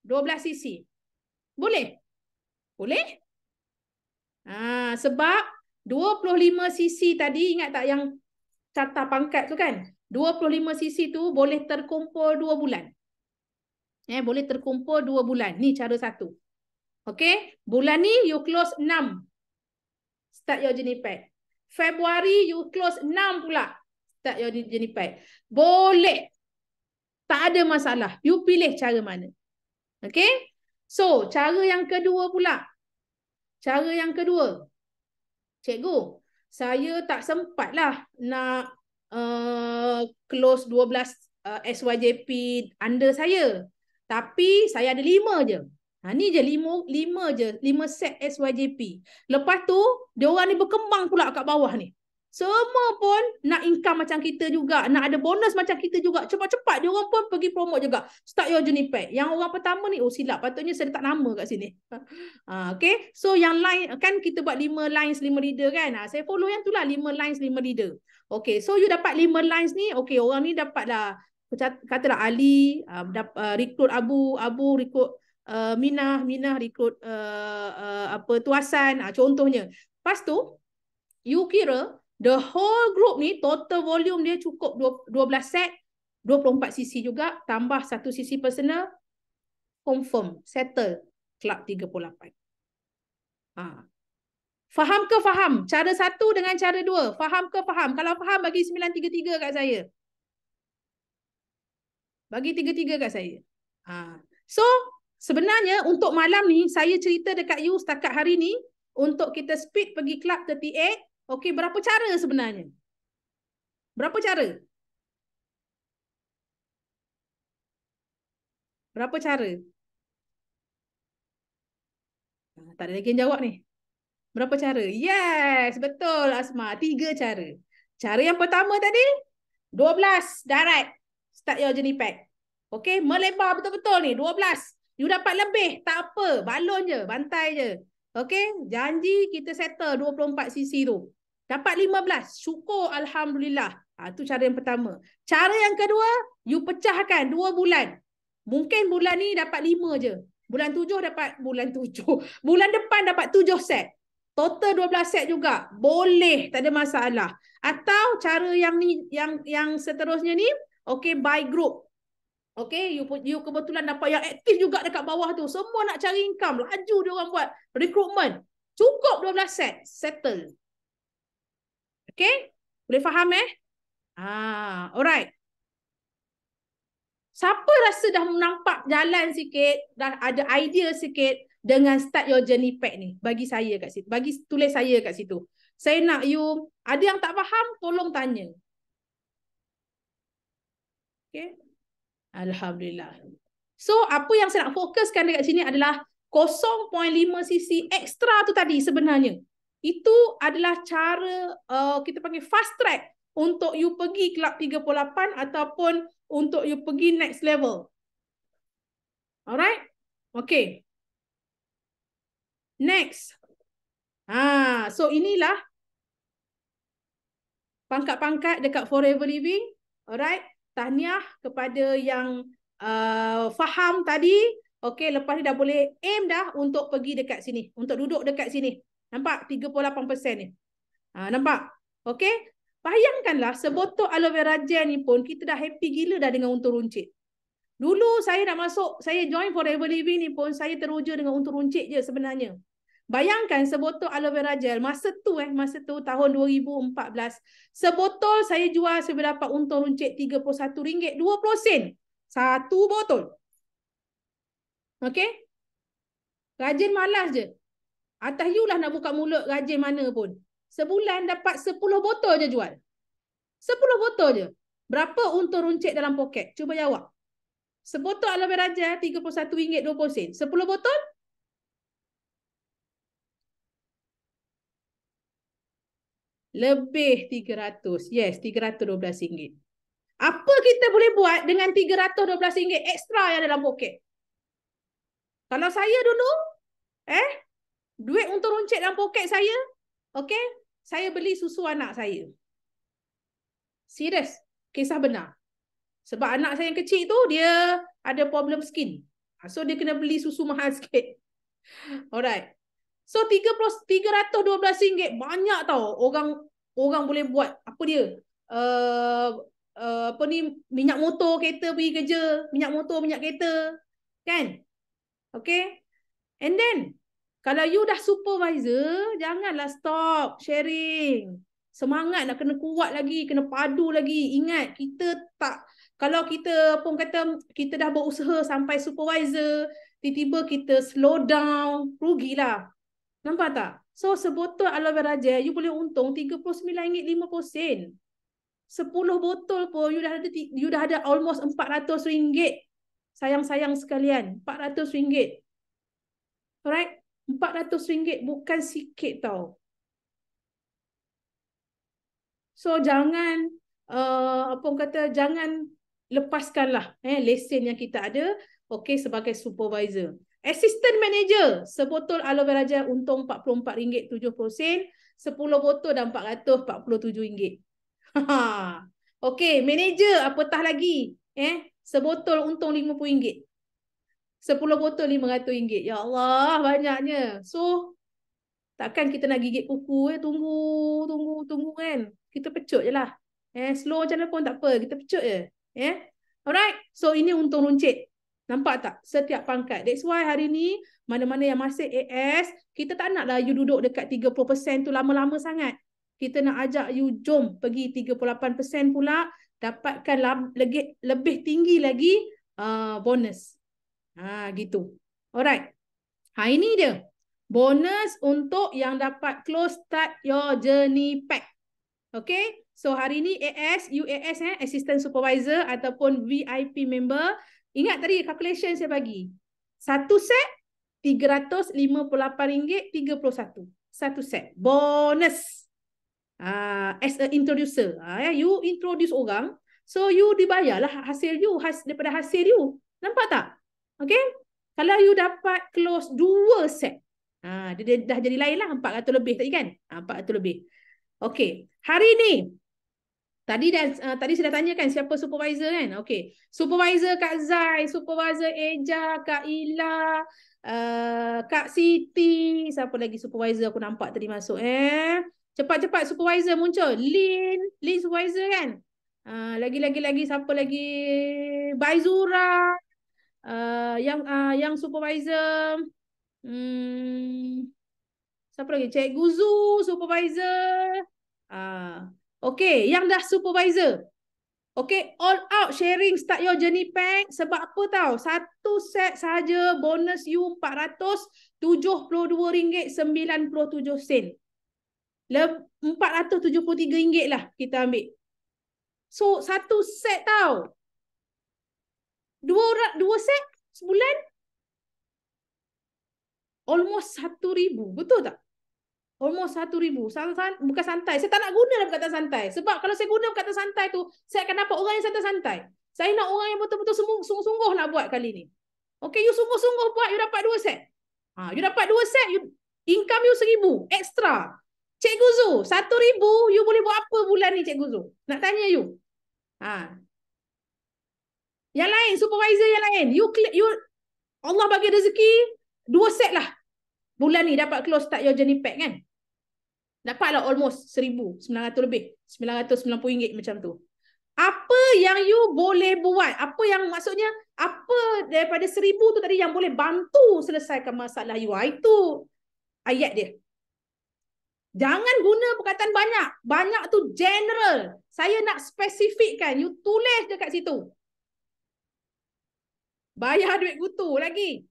12 cc. Boleh? Boleh? Sebab 25 cc tadi, ingat tak yang carta pangkat tu kan? 25 cc tu boleh terkumpul 2 bulan. Boleh terkumpul 2 bulan. Ni cara satu. Okay? Bulan ni you close 6. Start Your Journey Pack. Februari you close 6 pula. Start Your Journey Pack. Boleh. Tak ada masalah. You pilih cara mana. Okay? So, cara yang kedua pula. Cara yang kedua. Cikgu, saya tak sempat lah nak close 12 SYJP under saya. Tapi saya ada 5 je. Ni je 5 je. 5 set SYJP. Lepas tu, diorang ni berkembang pula kat bawah ni. Semua pun nak income macam kita juga. Nak ada bonus macam kita juga. Cepat-cepat diorang pun pergi promote juga. Start Your Journey Pack. Yang orang pertama ni, silap. Patutnya saya letak nama kat sini. Okay. So yang lain, kan kita buat 5 lines, 5 leader kan. Saya follow yang tu lah. 5 lines, 5 leader. Okay. So you dapat 5 lines ni. Okay. Orang ni dapat lah. Katalah Ali. Rekrut Abu rekrut Minah rekrut Tuasan. Contohnya. Lepas tu, you kira the whole group ni total volume dia cukup 12 set, 24 cc juga, tambah 1 cc personal, confirm, settle Club 38. Faham ke faham? Cara satu dengan cara dua. Faham ke faham? Kalau faham, bagi 933 kat saya. Bagi 33 kat saya. So, sebenarnya untuk malam ni, saya cerita dekat you setakat hari ni, untuk kita speed pergi Club 38, okey, berapa cara sebenarnya? Berapa cara? Berapa cara? Tak ada lagi yang jawab ni. Berapa cara? Yes, betul Asma. 3 cara. Cara yang pertama tadi, 12 darat. Start Your Journey Pack. Okey, melebar betul-betul ni. 12. You dapat lebih, tak apa. Balon je, bantai je. Okey, janji kita settle 24 cc tu. Dapat 15. Syukur Alhamdulillah. Tu cara yang pertama. Cara yang kedua, you pecahkan 2 bulan. Mungkin bulan ni dapat 5 je. Bulan 7 dapat, bulan depan dapat 7 set. Total 12 set juga. Boleh, tak ada masalah. Atau cara yang ni, yang seterusnya ni, okay, by group. Okay, you kebetulan dapat yang aktif juga dekat bawah tu. Semua nak cari income. Laju dia orang buat recruitment. Cukup 12 set. Settle. Okay? Boleh faham alright. Siapa rasa dah nampak jalan sikit, dah ada idea sikit dengan Start Your Journey Pack ni? Bagi saya kat situ. Tulis saya kat situ. Saya nak you, ada yang tak faham, tolong tanya. Okay? Alhamdulillah. So, apa yang saya nak fokuskan dekat sini adalah 0.5 cc ekstra tu tadi sebenarnya. Itu adalah cara kita panggil fast track untuk you pergi kelab 38 ataupun untuk you pergi next level. Alright? Okay. Next. So inilah pangkat-pangkat dekat Forever Living. Alright. Tahniah kepada yang faham tadi. Okay, lepas ni dah boleh aim dah untuk pergi dekat sini. Untuk duduk dekat sini. Nampak? 38% ni. Nampak? Okay. Bayangkanlah sebotol aloe vera gel ni pun kita dah happy gila dah dengan untung runcit. Dulu saya nak masuk, saya join Forever Living ni pun saya teruja dengan untung runcit je sebenarnya. Bayangkan sebotol aloe vera gel masa tu tahun 2014, sebotol saya jual saya dapat untung runcit RM31, 20 sen. Satu botol. Okey? Rajin malas je. Atas you lah nak buka mulut rajin mana pun. Sebulan dapat 10 botol je jual. 10 botol je. Berapa untung runcit dalam poket? Cuba jawab. Sebotol aloe vera gel RM31.20. 10 botol? Lebih 300. Yes, RM312. Apa kita boleh buat dengan RM312 ekstra yang dalam poket? Kalau saya dulu, duit untung runcit dalam poket saya, okay, saya beli susu anak saya. Serius, kisah benar. Sebab anak saya yang kecil tu, dia ada problem skin. So, dia kena beli susu mahal sikit. Alright. So, RM312 banyak tau. Orang boleh buat, apa dia? Apa ni, minyak motor kereta pergi kerja. Minyak motor, minyak kereta. Kan? Okay. And then, kalau you dah supervisor, janganlah stop sharing. Semangat nak kena kuat lagi, kena padu lagi. Ingat, kita tak, kalau kita pun kata kita dah berusaha sampai supervisor, tiba-tiba kita slow down, rugilah. Nampak tak? So, sebotol aloe vera gel, you boleh untung RM39.50. 10 botol pun, you dah ada almost RM400. Sayang-sayang sekalian, RM400. Alright? RM400 bukan sikit tau. So, jangan, jangan lepaskanlah lesen yang kita ada, okay, sebagai supervisor. Assistant manager, sebotol aloe vera gel untung RM44.70. 10 botol dah RM447. Okey, manager apatah lagi. Sebotol untung RM50. 10 botol RM500. Ya Allah, banyaknya. So, takkan kita nak gigit kuku, tunggu kan. Kita pecut je lah. Slow macam mana pun tak apa, kita pecut je. Alright, so ini untung runcit. Nampak tak? Setiap pangkat. That's why hari ni, mana-mana yang masih AS, kita tak naklah you duduk dekat 30% tu lama-lama sangat. Kita nak ajak you, jom pergi 38% pula, dapatkan lebih tinggi lagi bonus. Gitu. Alright. Ini dia. Bonus untuk yang dapat close start your journey pack. Okay. So hari ni AS, UAS, Assistant Supervisor ataupun VIP member. Ingat tadi calculation saya bagi. Satu set RM358.31. Satu set. Bonus. As a introducer. You introduce orang. So you dibayarlah hasil you. Daripada hasil you. Nampak tak? Okay. Kalau you dapat close 2 set. Dia dah jadi lain lah. 400 lebih tadi kan? 400 lebih. Okay. Hari ni. Tadi saya dah tanyakan siapa supervisor kan? Okey. Supervisor Kak Zai, supervisor Eja, Kak Ila, Kak Siti, siapa lagi supervisor aku nampak tadi masuk Cepat-cepat supervisor muncul. Lin supervisor kan? Lagi siapa lagi? Baizura. Yang supervisor siapa lagi? Cikgu Zu supervisor. Okay, yang dah supervisor. Okay, all out sharing start your journey pack. Sebab apa tahu? Satu set saja bonus you RM472.97. RM473 lah kita ambil. So, satu set tahu. Dua set sebulan. Almost 1,000. Betul tak? Almost 1,000. Bukan santai. Saya tak nak guna dalam kata santai. Sebab kalau saya guna kata santai tu, saya akan dapat orang yang santai-santai. Saya nak orang yang betul-betul sungguh-sungguh nak buat kali ni. Okay, you sungguh-sungguh buat, you dapat 2 set. You dapat 2 set, income you 1,000. Extra. Cikgu Zu, 1,000, you boleh buat apa bulan ni, Cikgu Zu? Nak tanya you. Yang lain, supervisor yang lain. You Allah bagi rezeki, 2 set lah. Bulan ni dapat close start your journey pack kan? Dapatlah almost 1,900 lebih. RM990 macam tu. Apa yang you boleh buat? Apa yang maksudnya, apa daripada 1,000 tu tadi yang boleh bantu selesaikan masalah you? Itu ayat dia. Jangan guna perkataan banyak. Banyak tu general. Saya nak spesifikkan. You tulis dekat situ. Bayar duit kutu lagi.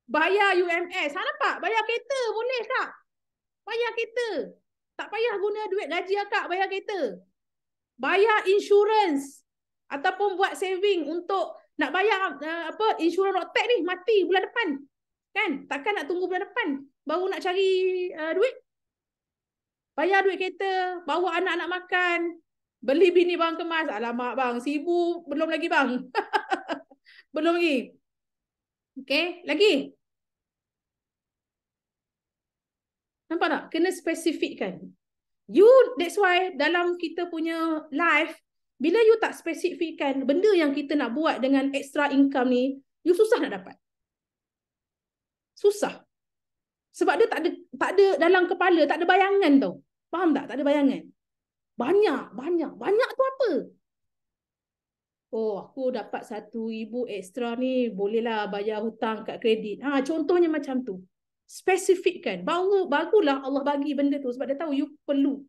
Bayar UMS. Nampak? Bayar kereta boleh tak? Bayar kereta. Tak payah guna duit gaji akak bayar kereta. Bayar insurans. Ataupun buat saving untuk nak bayar insurans Rotek ni mati bulan depan. Kan? Takkan nak tunggu bulan depan baru nak cari duit. Bayar duit kereta, bawa anak-anak makan, beli bini bang kemas. Alamak bang, 1,000 belum lagi bang. Belum lagi. Okay, lagi. Nampak tak? Kena spesifikkan. You, that's why dalam kita punya life, bila you tak spesifikkan benda yang kita nak buat dengan extra income ni, you susah nak dapat. Susah. Sebab dia tak ada dalam kepala, tak ada bayangan tau. Faham tak? Tak ada bayangan. Banyak tu apa? Oh, aku dapat 1,000 extra ni, bolehlah bayar hutang kat kredit. Contohnya macam tu. Spesifikkan. Barulah Allah bagi benda tu sebab dia tahu you perlu.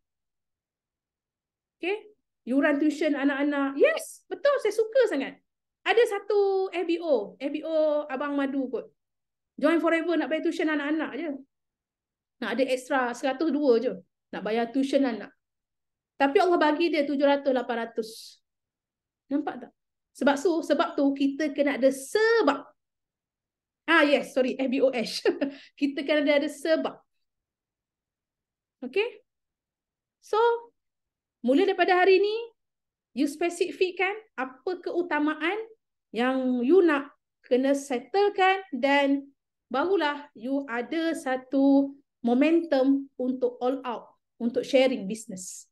Okay? Yuran tuition anak-anak. Yes, betul. Saya suka sangat. Ada satu FBO Abang Madu kot. Join Forever nak bayar tuition anak-anak je. Nak ada extra 102 je. Nak bayar tuition anak. Tapi Allah bagi dia 700-800. Nampak tak? Sebab tu kita kena ada sebab. Yes, sorry, FBOH. Kita kena ada sebab. Okay? So, mula daripada hari ni, you spesifikkan apa keutamaan yang you nak kena settlekan dan barulah you ada satu momentum untuk all out, untuk sharing business.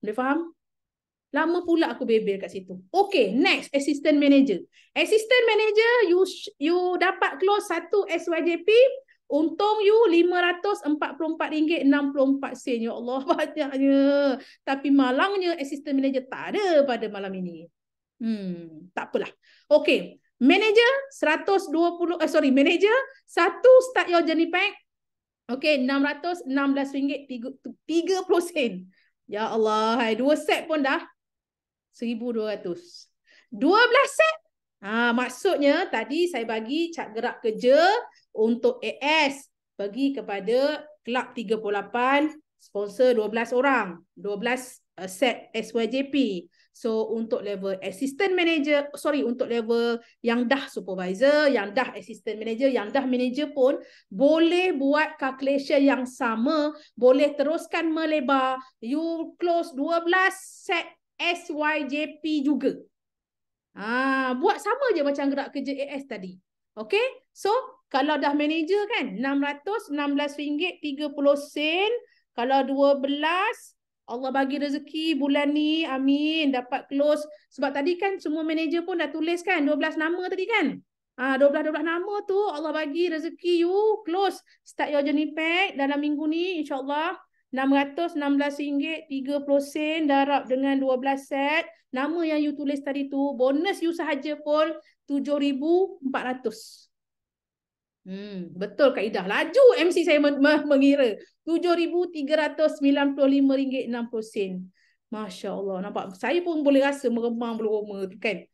Boleh faham? Lama pula aku bebel kat situ. Okay, next, assistant manager. Assistant manager, you dapat close 1 SYJP, untung you RM544.64. Ya Allah, banyaknya. Tapi malangnya assistant manager tak ada pada malam ini. Tak apalah. Okay, manager manager 1 start your journey pack. Okay, RM616.30. Ya Allah, 2 set pun dah 1,200. 12 set. Maksudnya tadi saya bagi cat gerak kerja untuk AS bagi kepada Kelab 38, sponsor 12 orang, 12 set SYJP. So untuk level assistant manager, untuk level yang dah supervisor, yang dah assistant manager, yang dah manager pun boleh buat calculation yang sama, boleh teruskan melebar. You close 12 set SYJP juga. Buat sama je macam gerak kerja AS tadi. Okay? So, kalau dah manager kan, RM616.30. Kalau 12, Allah bagi rezeki bulan ni, amin, dapat close. Sebab tadi kan semua manager pun dah tulis kan, 12 nama tadi kan. 12 nama tu, Allah bagi rezeki you, close. Start your journey pack dalam minggu ni, insyaAllah. RM616.30 darab dengan 12 set. Nama yang you tulis tadi tu, bonus you sahaja pun RM7,400. Betul kaedah. Laju MC saya mengira. RM7,395.60. Masya Allah. Nampak? Saya pun boleh rasa meremang belum tu kan.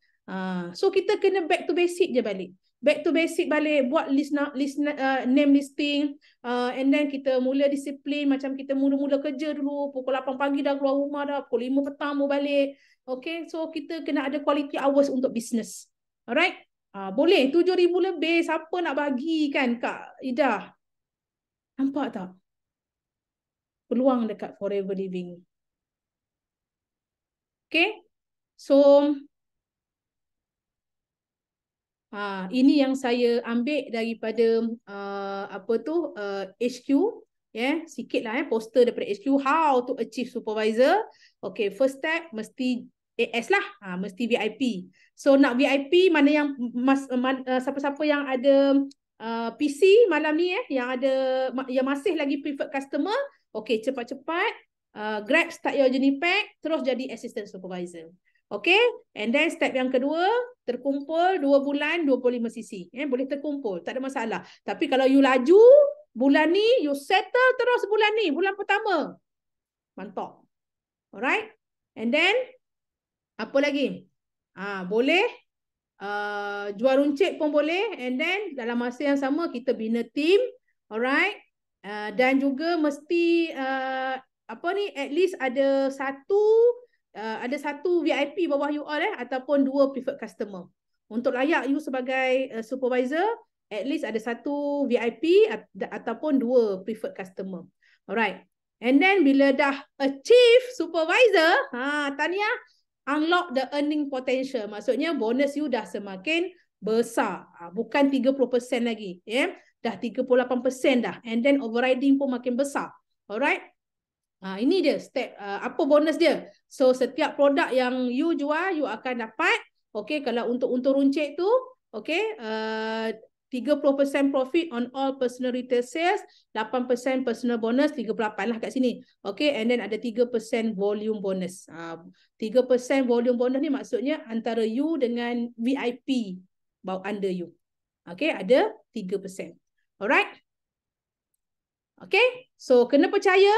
So kita kena back to basic je balik. Back to basic balik, buat name listing, and then kita mula disiplin, macam kita mula-mula kerja dulu, pukul 8 pagi dah keluar rumah dah, pukul 5 petang mau balik. Okay, so kita kena ada quality hours untuk business. Alright? Boleh 7,000 lebih. Siapa nak bagi kan Kak Ida? Nampak tak? Peluang dekat Forever Living. Okay. So, ini yang saya ambil daripada HQ. Sikit lah poster daripada HQ. How to achieve supervisor. Okay, first step mesti AS lah. Mesti VIP. So nak VIP, mana yang siapa-siapa yang ada PC malam ni yang masih lagi preferred customer. Okay, cepat-cepat grab start your journey pack, terus jadi assistant supervisor. Okay, and then step yang kedua, terkumpul 2 bulan 25 cc. Boleh terkumpul, tak ada masalah. Tapi kalau you laju, bulan ni, you settle terus bulan ni, bulan pertama. Mantap. Alright. And then, apa lagi? Boleh. Jual runcit pun boleh. And then, dalam masa yang sama, kita bina team. Alright. Dan juga mesti, at least ada satu VIP bawah you all ataupun 2 preferred customer. Untuk layak you sebagai supervisor, at least ada satu VIP ataupun 2 preferred customer. Alright. And then bila dah achieve supervisor, Tania, unlock the earning potential. Maksudnya bonus you dah semakin besar. Bukan 30% lagi. Dah 38% dah. And then overriding pun makin besar. Alright. Ini dia step apa bonus dia. So setiap produk yang you jual, you akan dapat. Okay, kalau untuk runcit tu, okay, 30% profit on all personal retail sales, 8% personal bonus, 38 lah kat sini. Okay, and then ada 3% volume bonus. 3% volume bonus ni maksudnya antara you dengan VIP under you. Okay, ada 3%. Alright. Okay, so kena percaya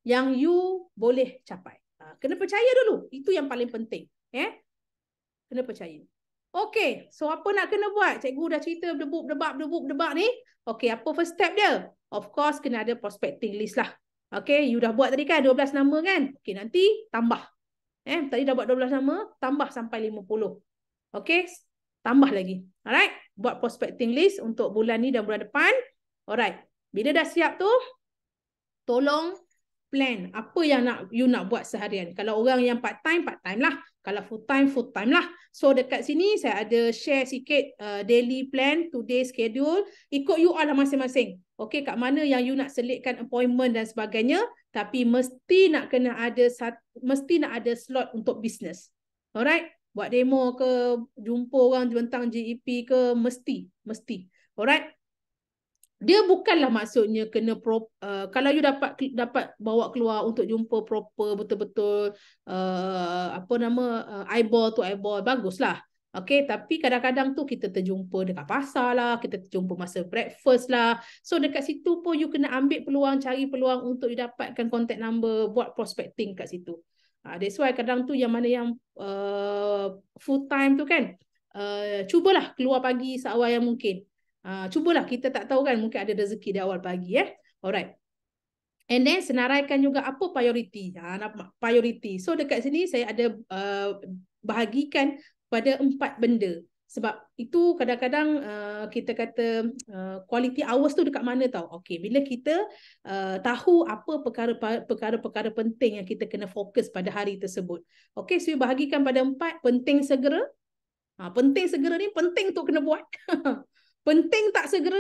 yang you boleh capai. Kena percaya dulu. Itu yang paling penting. Kena percaya. Okay, so apa nak kena buat? Cikgu dah cerita debak ni. Okay, apa first step dia? Of course, kena ada prospecting list lah. Okay, you dah buat tadi kan 12 nama kan? Okay, nanti tambah. Tadi dah buat 12 nama, tambah sampai 50. Okay, tambah lagi. Alright, buat prospecting list untuk bulan ni dan bulan depan. Alright, bila dah siap tu, tolong plan apa yang you nak buat seharian. Kalau orang yang part time lah. Kalau full time lah. So dekat sini saya ada share sikit daily plan, today schedule. Ikut you all lah masing-masing. Okay, kat mana yang you nak selitkan appointment dan sebagainya. Tapi mesti nak ada slot untuk business. Alright. Buat demo ke, jumpa orang tentang GEP ke, mesti. Alright. Dia bukanlah maksudnya kena kalau you dapat bawa keluar untuk jumpa proper betul-betul eyeball to eyeball, baguslah. Okay, tapi kadang-kadang tu kita terjumpa dekat pasar lah, kita terjumpa masa breakfast lah. So dekat situ pun you kena ambil peluang, cari peluang untuk you dapatkan contact number, buat prospecting kat situ. That's why kadang tu yang mana yang full time tu kan, cubalah keluar pagi seawal yang mungkin. Cubalah, kita tak tahu kan, mungkin ada rezeki di awal pagi. Alright. And then senaraikan juga apa priority. Priority. So dekat sini saya ada bahagikan pada 4 benda. Sebab itu kadang-kadang kita kata quality hours tu dekat mana tau. Okay, bila kita tahu apa perkara-perkara penting yang kita kena fokus pada hari tersebut. Okay, so bahagikan pada 4, penting segera. Penting segera ni penting untuk kena buat. Penting tak segera,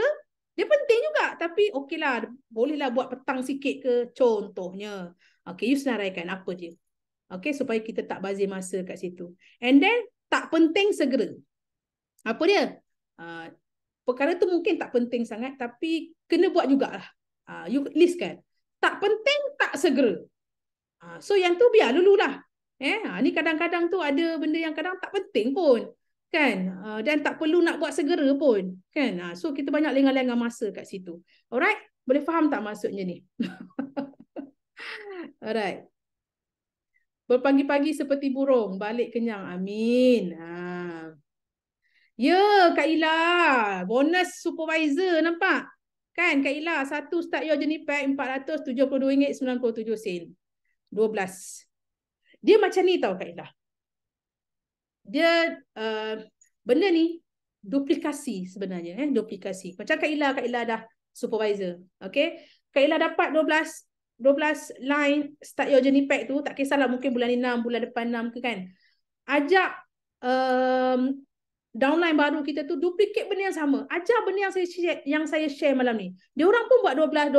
dia penting juga. Tapi okeylah, bolehlah buat petang sikit ke, contohnya. Okay, you senaraikan apa je. Okay, supaya kita tak bazir masa kat situ. And then, tak penting segera. Apa dia? Perkara tu mungkin tak penting sangat, tapi kena buat jugalah. You list kan. Tak penting, tak segera. So, yang tu biar dululah. Ni kadang-kadang tu ada benda yang kadang tak penting pun. Kan? Dan tak perlu nak buat segera pun. Kan? So, kita banyak lengah-lengah masa kat situ. Alright? Boleh faham tak maksudnya ni? Alright. Berpagi-pagi seperti burung, balik kenyang. Amin. Ya, Kak Ila. Bonus supervisor, nampak? Kan, Kak Ila? 1 start your journey pack, RM472.97. 12. Dia macam ni tau, Kak Ila. Dia benda ni duplikasi sebenarnya. Duplikasi. Macam Kak Ila dah supervisor. Okay. Kak Ila dapat 12 line start your journey pack tu. Tak kisahlah mungkin bulan ni 6, bulan depan 6 ke kan. Ajak downline baru kita tu duplicate benda yang sama. Ajar benda yang saya share malam ni. Dia orang pun buat 12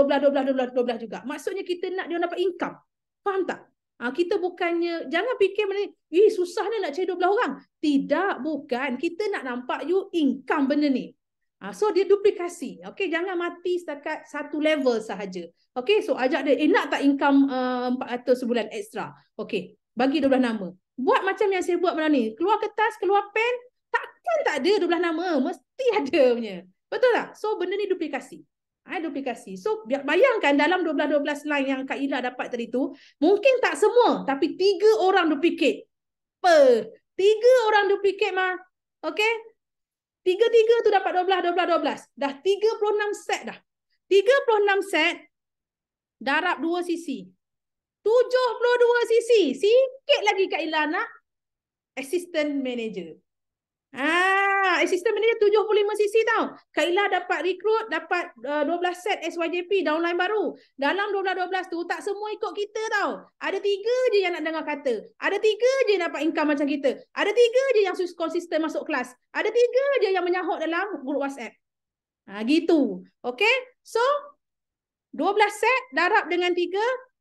juga. Maksudnya kita nak dia dapat income. Faham tak? Kita bukannya, jangan fikir benda ni, susahnya nak cari 12 orang. Tidak, bukan. Kita nak nampak you income benda ni. So dia duplikasi. Okay, jangan mati setakat satu level sahaja. Okay, so ajak dia, nak tak income 400 sebulan extra? Okay, bagi 12 nama. Buat macam yang saya buat malam ni. Keluar kertas, keluar pen, takkan tak ada 12 nama. Mesti ada punya. Betul tak? So benda ni duplikasi. Duplikasi. So bayangkan dalam 12 line yang Kak Ila dapat tadi tu, mungkin tak semua, tapi 3 orang duplicate. 3 orang duplicate mah. Okay? 3 tu dapat 12. Dah 36 set dah. 36 set darab 2 sisi. 72 sisi. Sikit lagi Kak Ila nak assistant manager. Assistant manager 75 sisi tau. Kak Ila dapat recruit, dapat 12 set SYJP downline baru. Dalam 12 tu tak semua ikut kita tau. Ada 3 je yang nak dengar kata. Ada 3 je yang dapat income macam kita. Ada 3 je yang konsisten masuk kelas. Ada 3 je yang menyahut dalam grup WhatsApp. Gitu. Okay. So 12 set darab dengan 3,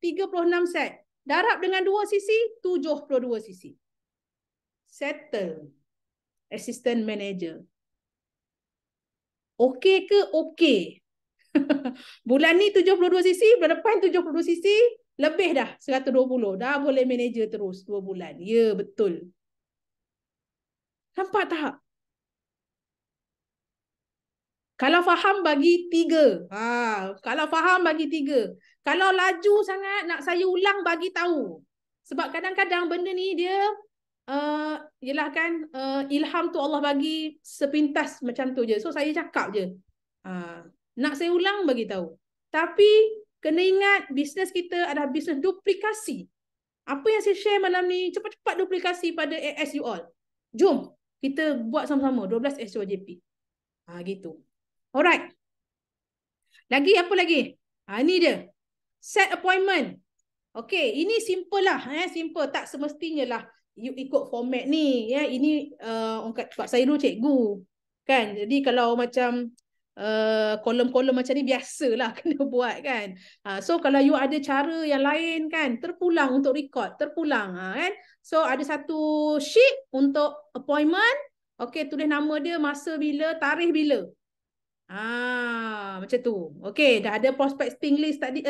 36 set. Darab dengan 2 sisi, 72 sisi. Settle. Assistant manager. Okey ke? Okey. Bulan ni 72 sisi, bulan depan 72 sisi, lebih dah 120. Dah boleh manager terus 2 bulan. Ya, betul. Nampak tak? Kalau faham bagi 3. Kalau faham bagi 3. Kalau laju sangat nak saya ulang bagi tahu. Sebab kadang-kadang benda ni dia yelah kan, ilham tu Allah bagi sepintas macam tu je. So saya cakap je. Nak saya ulang bagi tahu. Tapi kena ingat bisnes kita adalah bisnes duplikasi. Apa yang saya share malam ni, cepat-cepat duplikasi pada AS you all. Jom kita buat sama-sama 12 SYJP. Gitu. Alright. Lagi apa lagi? Ini dia. Set appointment. Okay, ini simple lah. Simple. Tak semestinya lah you ikut format ni. Ini sebab saya dulu cikgu. Kan? Jadi kalau macam kolom-kolom macam ni biasalah kena buat kan. So kalau you ada cara yang lain kan, terpulang untuk record. Terpulang. Kan? So ada satu sheet untuk appointment. Okay, tulis nama dia, masa bila, tarikh bila. Macam tu. Okay, dah ada prospecting list tadi.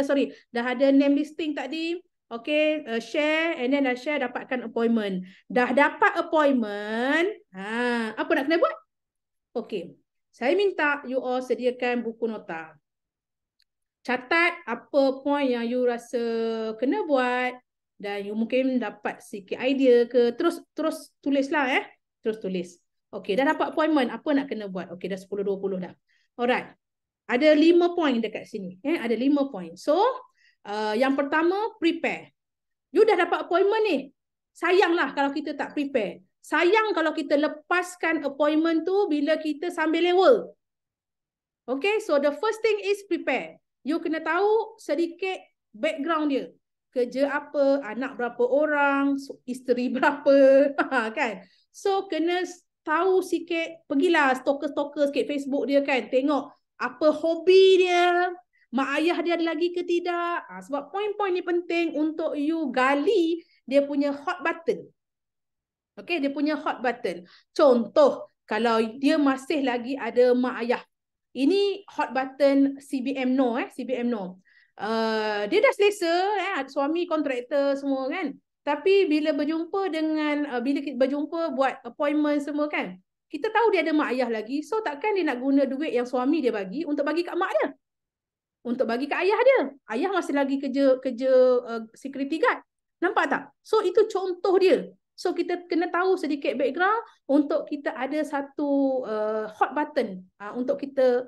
Dah ada name listing tadi. Okay, share and then dah share, dapatkan appointment. Dah dapat appointment. Apa nak kena buat? Okay, saya minta you all sediakan buku nota. Catat apa point yang you rasa kena buat dan you mungkin dapat sikit idea ke. Terus tulislah Terus tulis. Okay, dah dapat appointment. Apa nak kena buat? Okay, dah 10-20 dah. Alright. Ada 5 point dekat sini. Ada 5 point. So, yang pertama, prepare. You dah dapat appointment ni. Sayanglah kalau kita tak prepare. Sayang kalau kita lepaskan appointment tu bila kita sambil level. Okay, so the first thing is prepare. You kena tahu sedikit background dia. Kerja apa, anak berapa orang, isteri berapa, kan? So, kena tahu sikit, pergilah stalker-stalker sikit Facebook dia kan. Tengok apa hobi dia, mak ayah dia ada lagi ke tidak. Sebab poin-poin ni penting untuk you gali dia punya hot button. Okay, dia punya hot button. Contoh, kalau dia masih lagi ada mak ayah. Ini hot button CBM no. CBM no. Dia dah selesa, suami kontraktor semua kan. Tapi bila berjumpa buat appointment semua kan, kita tahu dia ada mak ayah lagi. So takkan dia nak guna duit yang suami dia bagi untuk bagi kat mak dia. Untuk bagi kat ayah dia. Ayah masih lagi kerja security guard. Nampak tak? So itu contoh dia. So kita kena tahu sedikit background untuk kita ada satu hot button untuk kita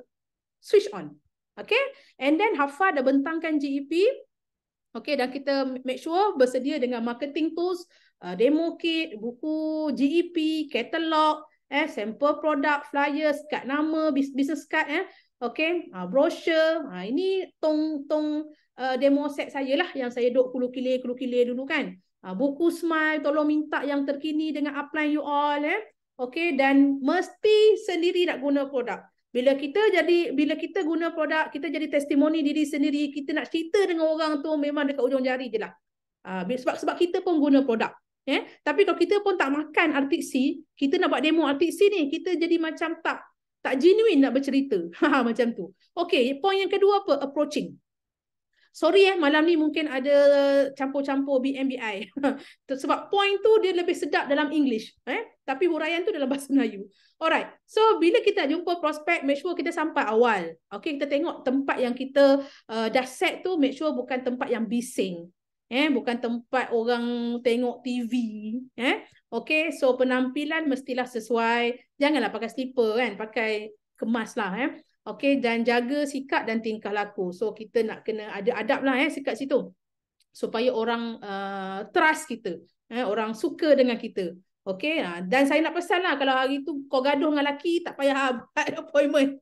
switch on. Okay? And then hafal dan bentangkan GEP. Okay, dan kita make sure bersedia dengan marketing tools, demo kit, buku GEP, katalog, sampel produk, flyers, kad nama, business card, okey, brochure. Ini tong demo set saya lah yang saya duk kulu-kilir dulu kan. Buku Smile, tolong minta yang terkini dengan upline you all, okey, dan mesti sendiri nak guna produk. Bila kita guna produk, kita jadi testimoni diri sendiri, kita nak cerita dengan orang tu memang dekat ujung jari je lah. Sebab kita pun guna produk. Tapi kalau kita pun tak makan RTC, kita nak buat demo RTC ni, kita jadi macam tak genuine nak bercerita. Macam tu. Okey, point yang kedua apa? Approaching. Sorry malam ni mungkin ada campur-campur BMBI. Sebab point tu dia lebih sedap dalam English. Tapi huraian tu dalam bahasa Melayu. Alright. So, bila kita jumpa prospek, make sure kita sampai awal. Okay, kita tengok tempat yang kita dah set tu, make sure bukan tempat yang bising. Bukan tempat orang tengok TV. Okay, so penampilan mestilah sesuai. Janganlah pakai slipper kan, pakai kemas lah. Okay, dan jaga sikap dan tingkah laku. So, kita nak kena ada adab lah sikap situ. Supaya orang trust kita. Orang suka dengan kita. Okay, dan saya nak pesan lah, kalau hari tu kau gaduh dengan lelaki, tak payah buat appointment.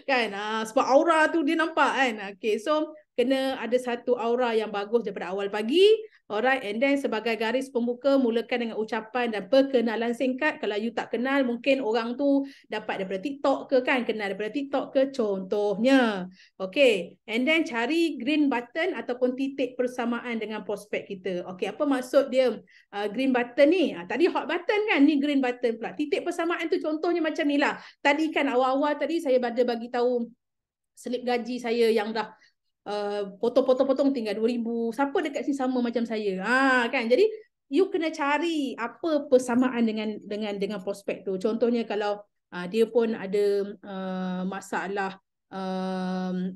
Kan, sebab aura tu dia nampak kan. Okay, so kena ada satu aura yang bagus daripada awal pagi. Alright, and then sebagai garis pembuka, mulakan dengan ucapan dan perkenalan singkat. Kalau you tak kenal, mungkin orang tu dapat daripada TikTok ke kan, kenal daripada TikTok ke contohnya. Okay, and then cari green button ataupun titik persamaan dengan prospek kita. Okay, apa maksud dia green button ni? Tadi hot button kan, ni green button pula. Titik persamaan tu contohnya macam ni lah. Tadi kan awal-awal tadi saya bagi tahu slip gaji saya yang dah potong-potong tinggal 2,000. Siapa dekat sini sama macam saya? Kan? Jadi you kena cari apa persamaan dengan prospek tu. Contohnya kalau dia pun ada masalah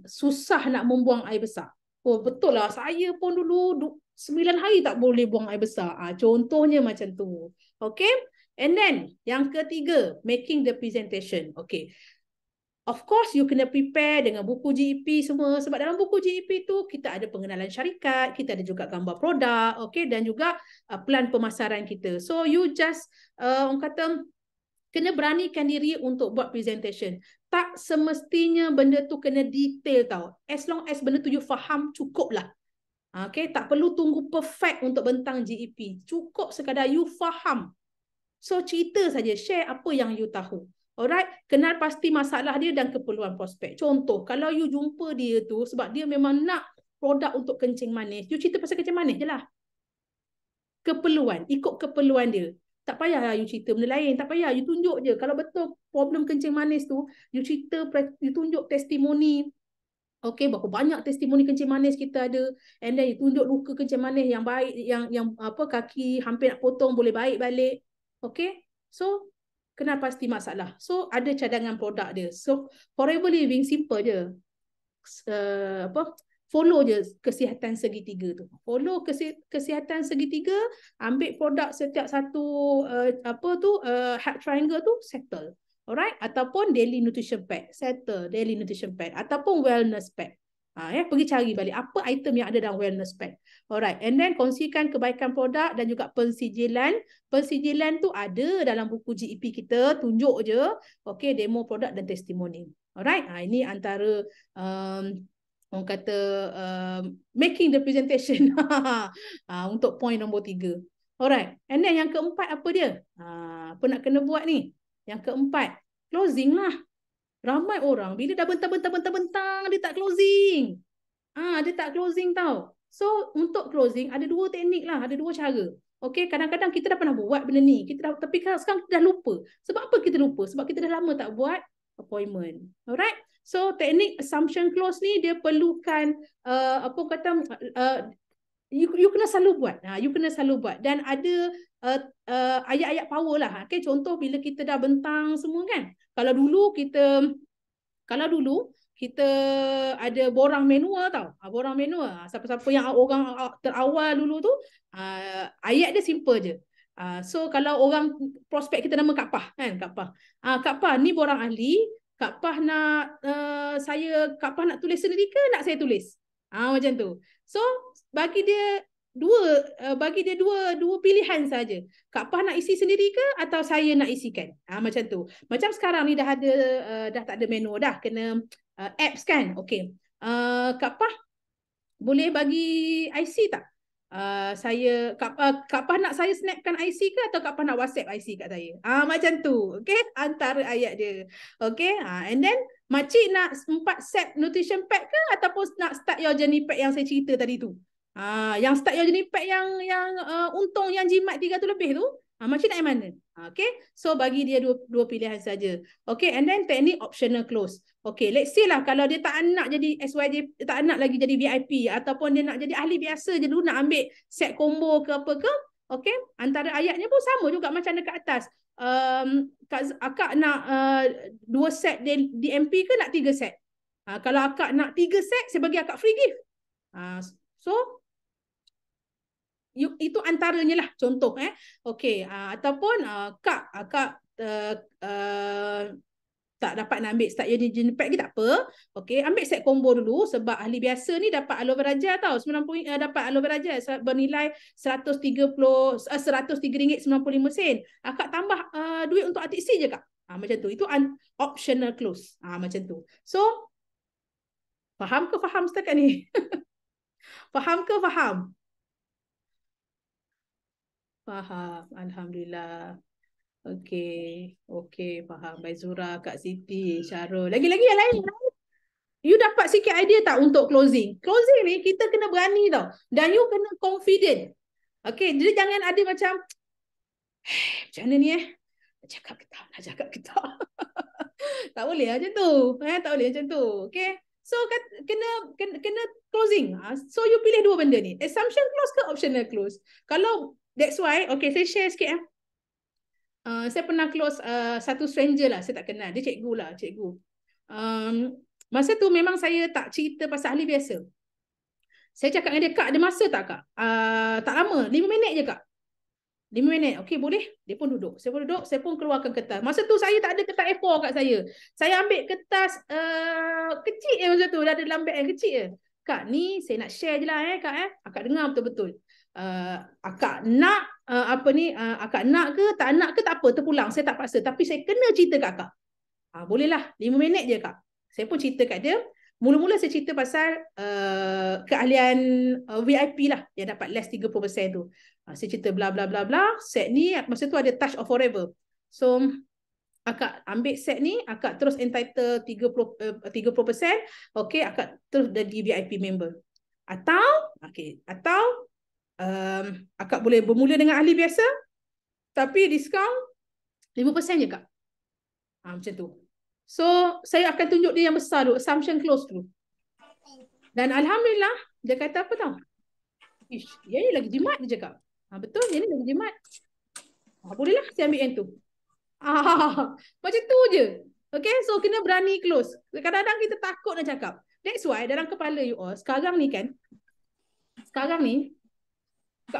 susah nak membuang air besar. Oh betul lah, saya pun dulu 9 hari tak boleh buang air besar. Contohnya macam tu. Okay? And then yang ketiga, making the presentation. Okay. Of course, you kena prepare dengan buku GEP semua. Sebab dalam buku GEP tu, kita ada pengenalan syarikat, kita ada juga gambar produk, okay, dan juga plan pemasaran kita. So, you just, orang kata, kena beranikan diri untuk buat presentation. Tak semestinya benda tu kena detail tau. As long as benda tu you faham, cukup lah. Okay, tak perlu tunggu perfect untuk bentang GEP. Cukup sekadar you faham. So, cerita saja, share apa yang you tahu. Alright, kenal pasti masalah dia dan keperluan prospek. Contoh, kalau you jumpa dia tu sebab dia memang nak produk untuk kencing manis, you cerita pasal kencing manis je lah. Keperluan, ikut keperluan dia. Tak payah you cerita benda lain, tak payah, you tunjuk je. Kalau betul problem kencing manis tu, you cerita, you tunjuk testimoni. Okay, berapa banyak testimoni kencing manis kita ada. And then you tunjuk luka kencing manis yang baik, yang kaki hampir nak potong boleh baik balik. Okay, so kenal pasti masalah. So, ada cadangan produk dia. So, Forever Living simple je. Follow je kesihatan segitiga tu. Follow kesihatan segitiga, ambil produk setiap satu heart triangle tu, settle. Alright? Ataupun daily nutrition pack, settle daily nutrition pack. Ataupun wellness pack. Pergi cari balik apa item yang ada dalam wellness pack. Alright, and then kongsikan kebaikan produk dan juga pensijilan. Pensijilan tu ada dalam buku GEP kita, tunjuk je. Okay, demo produk dan testimoni. Alright, ini antara orang kata making the presentation untuk point nombor 3. Alright, and then yang keempat apa dia? Apa nak kena buat ni? Yang keempat, closing lah. Ramai orang bila dah bentang dia tak closing. Dia tak closing tau. So untuk closing ada 2 teknik lah, ada 2 cara. Okay, kadang-kadang kita dah pernah buat benda ni, tapi sekarang kita dah lupa. Sebab apa kita lupa? Sebab kita dah lama tak buat appointment. Alright? So teknik assumption close ni dia perlukan you kena selalu buat. You kena selalu buat. Dan ada ayat-ayat power lah. Okay, contoh bila kita dah bentang semua kan. Kalau dulu kita ada borang manual tau. Borang manual. Siapa-siapa yang orang terawal dulu tu, ayat dia simple je. So kalau orang prospek kita nama Kak Pah kan, Kak Pah. Kak Pah ni borang ahli. Kak Pah nak Kak Pah nak tulis sendiri ke nak saya tulis? Macam tu. So bagi dia bagi dia dua pilihan saja. Kak Pah nak isi sendiri ke atau saya nak isikan? Macam tu. Macam sekarang ni dah ada dah tak ada menu dah, kena apps kan. Okey. Kak Pah boleh bagi IC tak? Kak Pah nak saya snapkan IC ke atau Kak Pah nak WhatsApp IC kat saya? Macam tu. Okey, antara ayat dia. Okey, and then makcik nak 4 set nutrition pack ke ataupun nak start your journey pack yang saya cerita tadi tu? Yang start your journey pack yang untung yang jimat 300 lebih tu, makcik nak yang mana? Okay, so bagi dia dua pilihan saja. Okay, and then teknik optional close. Okay, let's say lah kalau dia tak nak jadi SYJ, tak nak lagi jadi VIP ataupun dia nak jadi ahli biasa je dulu, nak ambil set combo ke apa ke. Okay, antara ayatnya pun sama juga macam dekat atas. Akak nak 2 set DMP ke nak 3 set? Kalau akak nak 3 set, saya bagi akak free gift. So itu antaranya lah contoh. Okey, ataupun akak tak dapat nak ambil start journey pack ke tak apa. Okey, ambil set combo dulu sebab ahli biasa ni dapat aloe vera gel tau. 90 dapat aloe vera gel bernilai RM103.95. Akak tambah duit untuk RTC je kak. Macam tu. Itu optional close. Macam tu. So faham ke faham setakat ni? Faham ke faham? Faham. Alhamdulillah. Okey. Okey, faham. Baik Zura, Kak Siti, Syarul. Lagi-lagi yang lain. You dapat sikit idea tak untuk closing? Closing ni kita kena berani tau. Dan you kena confident. Okey, jadi jangan ada macam macam mana ni nak cakap ke tak? Nak cakap ke tak? Tak boleh macam tu. Tak boleh macam tu. Okey. So kena closing. So you pilih dua benda ni. Assumption close ke optional close? Kalau that's why, okay, saya share sikit. Saya pernah close satu stranger lah, saya tak kenal. Dia cikgu lah, cikgu. Masa tu memang saya tak cerita pasal ahli biasa. Saya cakap dengan dia, kak, ada masa tak kak? Tak lama, 5 minit je kak. 5 minit, okey boleh. Dia pun duduk. Saya pun duduk, saya pun keluarkan kertas. Masa tu saya tak ada kertas A4 kat saya. Saya ambil kertas kecil je masa tu. Dah ada dalam beg yang kecil je. Kak, ni saya nak share je lah kak. Akak dengar betul-betul. Akak nak akak nak ke tak nak ke tak apa, terpulang. Saya tak paksa. Tapi saya kena cerita kat akak. Bolehlah, 5 minit je kak. Saya pun cerita kat dia. Mula-mula saya cerita pasal keahlian VIP lah yang dapat less 30% tu. Saya cerita bla bla bla bla. Set ni masa tu ada Touch of Forever. So akak ambil set ni, akak terus entitle 30%. Okay, akak terus jadi VIP member. Atau akak boleh bermula dengan ahli biasa tapi diskaun 5% je kak. Macam tu. So saya akan tunjuk dia yang besar dulu, assumption close dulu. Dan alhamdulillah dia kata apa tau? Ish, dia ni lagi jimat dia cakap. Betul, dia ni lagi jimat. Bolehlah saya ambil yang tu. Macam tu je. Okay, so kena berani close. Kadang-kadang kita takut nak cakap. That's why dalam kepala you all, sekarang ni kat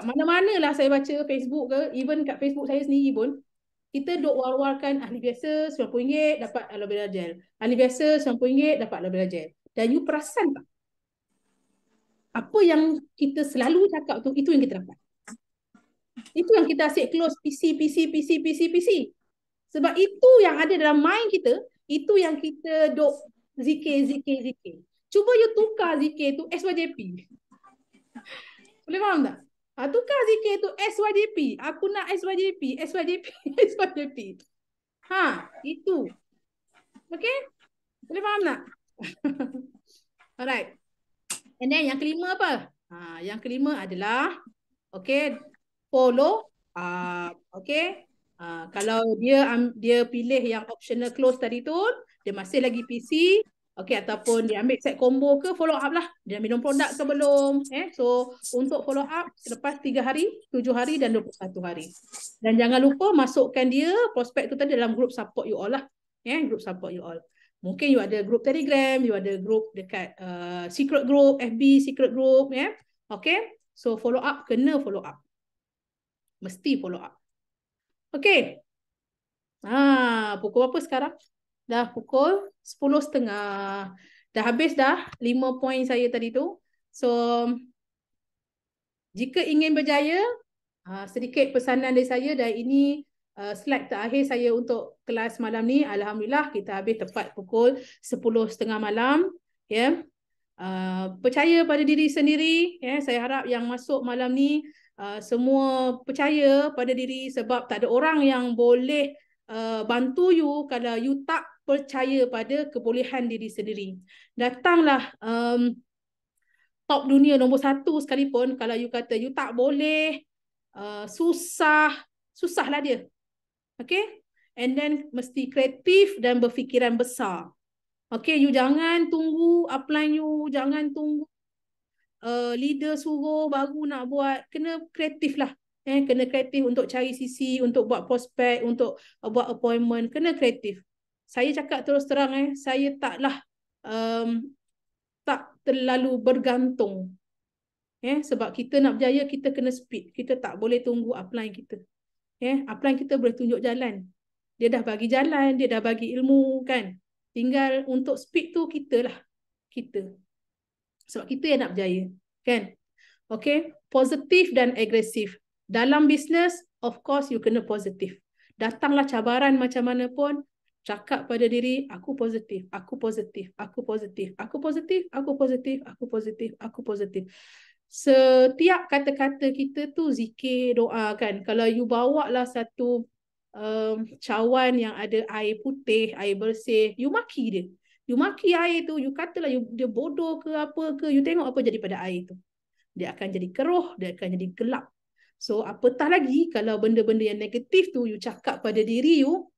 mana-mana lah saya baca Facebook ke, even kat Facebook saya sendiri pun, kita duk war-warkan ahli biasa RM90 dapat aloe vera gel. Ahli biasa RM90 dapat aloe vera gel. Dan you perasan tak? Apa yang kita selalu cakap tu, itu yang kita dapat. Itu yang kita asyik close PC. Sebab itu yang ada dalam mind kita, itu yang kita duk zikir. Cuba you tukar zikir tu SYJP. Boleh faham tak? Tukar zikir tu SYJP. Aku nak SYJP. Itu. Okay? Boleh faham tak? Alright. And then yang kelima apa? Yang kelima adalah follow up. Kalau dia pilih yang optional close tadi tu, dia masih lagi PC, ataupun dia ambil set combo ke, follow up lah. Dia minum produk ke belum? So untuk follow up selepas 3 hari, 7 hari dan 21 hari. Dan jangan lupa masukkan dia prospek tu tadi dalam group support you all lah. Group support you all. Mungkin you ada group Telegram, you ada group dekat secret group, FB secret group, so follow up, kena follow up. Mesti follow up. Pukul berapa sekarang? Dah pukul 10.30. Dah habis dah 5 poin saya tadi tu. So Jika ingin berjaya, sedikit pesanan dari saya, dan ini slide terakhir saya untuk kelas malam ni. Alhamdulillah kita habis tepat pukul 10.30 malam. Ya. Percaya pada diri sendiri. Ya. Saya harap yang masuk malam ni semua percaya pada diri, sebab tak ada orang yang boleh bantu you kalau you tak percaya pada kebolehan diri sendiri. Datanglah top dunia nombor 1 sekalipun, kalau you kata you tak boleh, susahlah dia. Okay? And then mesti kreatif dan berfikiran besar. Okay, you jangan tunggu upline you, jangan tunggu leader suruh baru nak buat. Kena kreatif lah. Kena kreatif untuk cari sisi, untuk buat prospek, untuk buat appointment. Kena kreatif. Saya cakap terus terang, saya taklah tak terlalu bergantung. Sebab kita nak berjaya, kita kena speed. Kita tak boleh tunggu upline kita. Upline kita boleh tunjuk jalan. Dia dah bagi jalan, dia dah bagi ilmu kan. Tinggal untuk speed tu kita lah. Kita. Sebab kita yang nak berjaya. Kan? Okay? Positif dan agresif. Dalam bisnes, of course you kena positif. Datanglah cabaran macam mana pun, cakap pada diri, aku positif, aku positif, aku positif, aku positif, aku positif, aku positif, aku positif. Setiap kata-kata kita tu zikir, doa kan. Kalau you bawa lah satu cawan yang ada air putih, air bersih, you maki dia. You maki air tu, you katalah dia bodoh ke apa ke, you tengok apa jadi pada air tu. Dia akan jadi keruh, dia akan jadi gelap. So apatah lagi kalau benda-benda yang negatif tu you cakap pada diri you,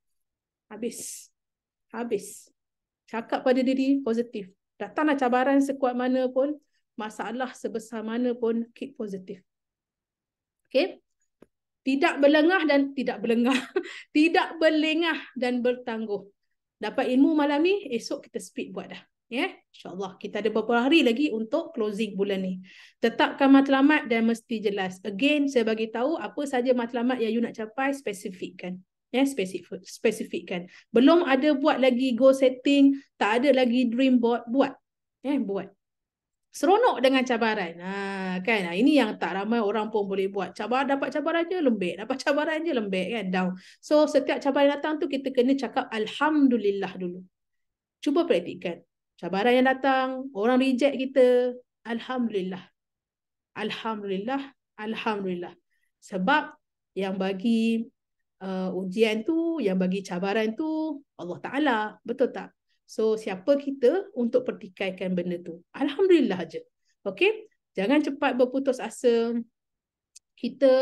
habis. Habis. Cakap pada diri positif. Datanglah cabaran sekuat mana pun, masalah sebesar mana pun, keep positif. Okay? Tidak berlengah dan tidak berlengah. Tidak berlengah dan bertangguh. Dapat ilmu malam ni, esok kita speed buat dah. Ya, insyaAllah. Kita ada beberapa hari lagi untuk closing bulan ni. Tetapkan matlamat dan mesti jelas. Again, saya bagi tahu apa saja matlamat yang you nak capai, spesifikkan. Ya, spesifikkan. Belum ada buat lagi goal setting, tak ada lagi dream board, buat. Ya, buat. Seronok dengan cabaran. Kan? Ini yang tak ramai orang pun boleh buat. Dapat cabaran je lembik. Dapat cabaran je lembik kan? Down. So, setiap cabaran datang tu kita kena cakap Alhamdulillah dulu. Cuba praktikkan. Cabaran yang datang, orang reject kita. Alhamdulillah. Alhamdulillah. Alhamdulillah. Sebab yang bagi ujian tu, yang bagi cabaran tu, Allah Ta'ala. Betul tak? So, siapa kita untuk pertikaikan benda tu? Alhamdulillah je. Okay? Jangan cepat berputus asa. Kita,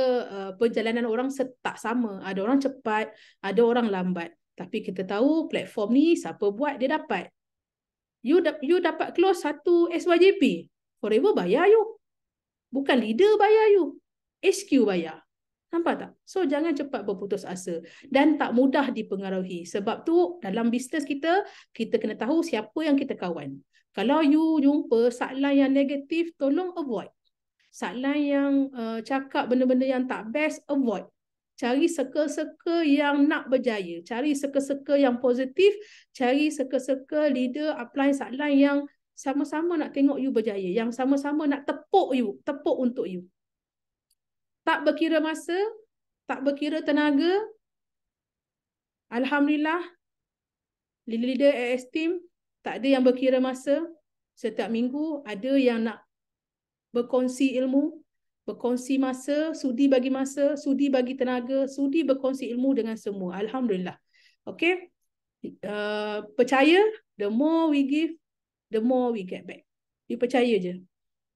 perjalanan orang tak sama. Ada orang cepat, ada orang lambat. Tapi kita tahu platform ni, siapa buat, dia dapat. You dapat close satu SYJP. Forever bayar you. Bukan leader bayar you. HQ bayar. Nampak tak? So, jangan cepat berputus asa. Dan tak mudah dipengaruhi. Sebab tu, dalam bisnes kita, kita kena tahu siapa yang kita kawan. Kalau you jumpa saklai yang negatif, tolong avoid. Saklai yang cakap benda-benda yang tak best, avoid. Cari circle-circle yang nak berjaya. Cari circle-circle yang positif. Cari circle-circle leader, upline, saklai yang sama-sama nak tengok you berjaya. Yang sama-sama nak tepuk you. Tepuk untuk you. Tak berkira masa, tak berkira tenaga. Alhamdulillah, leader AS team, tak ada yang berkira masa. Setiap minggu ada yang nak berkongsi ilmu, berkongsi masa, sudi bagi masa, sudi bagi tenaga, sudi berkongsi ilmu dengan semua. Alhamdulillah. Okay? Percaya, the more we give, the more we get back. You percaya je.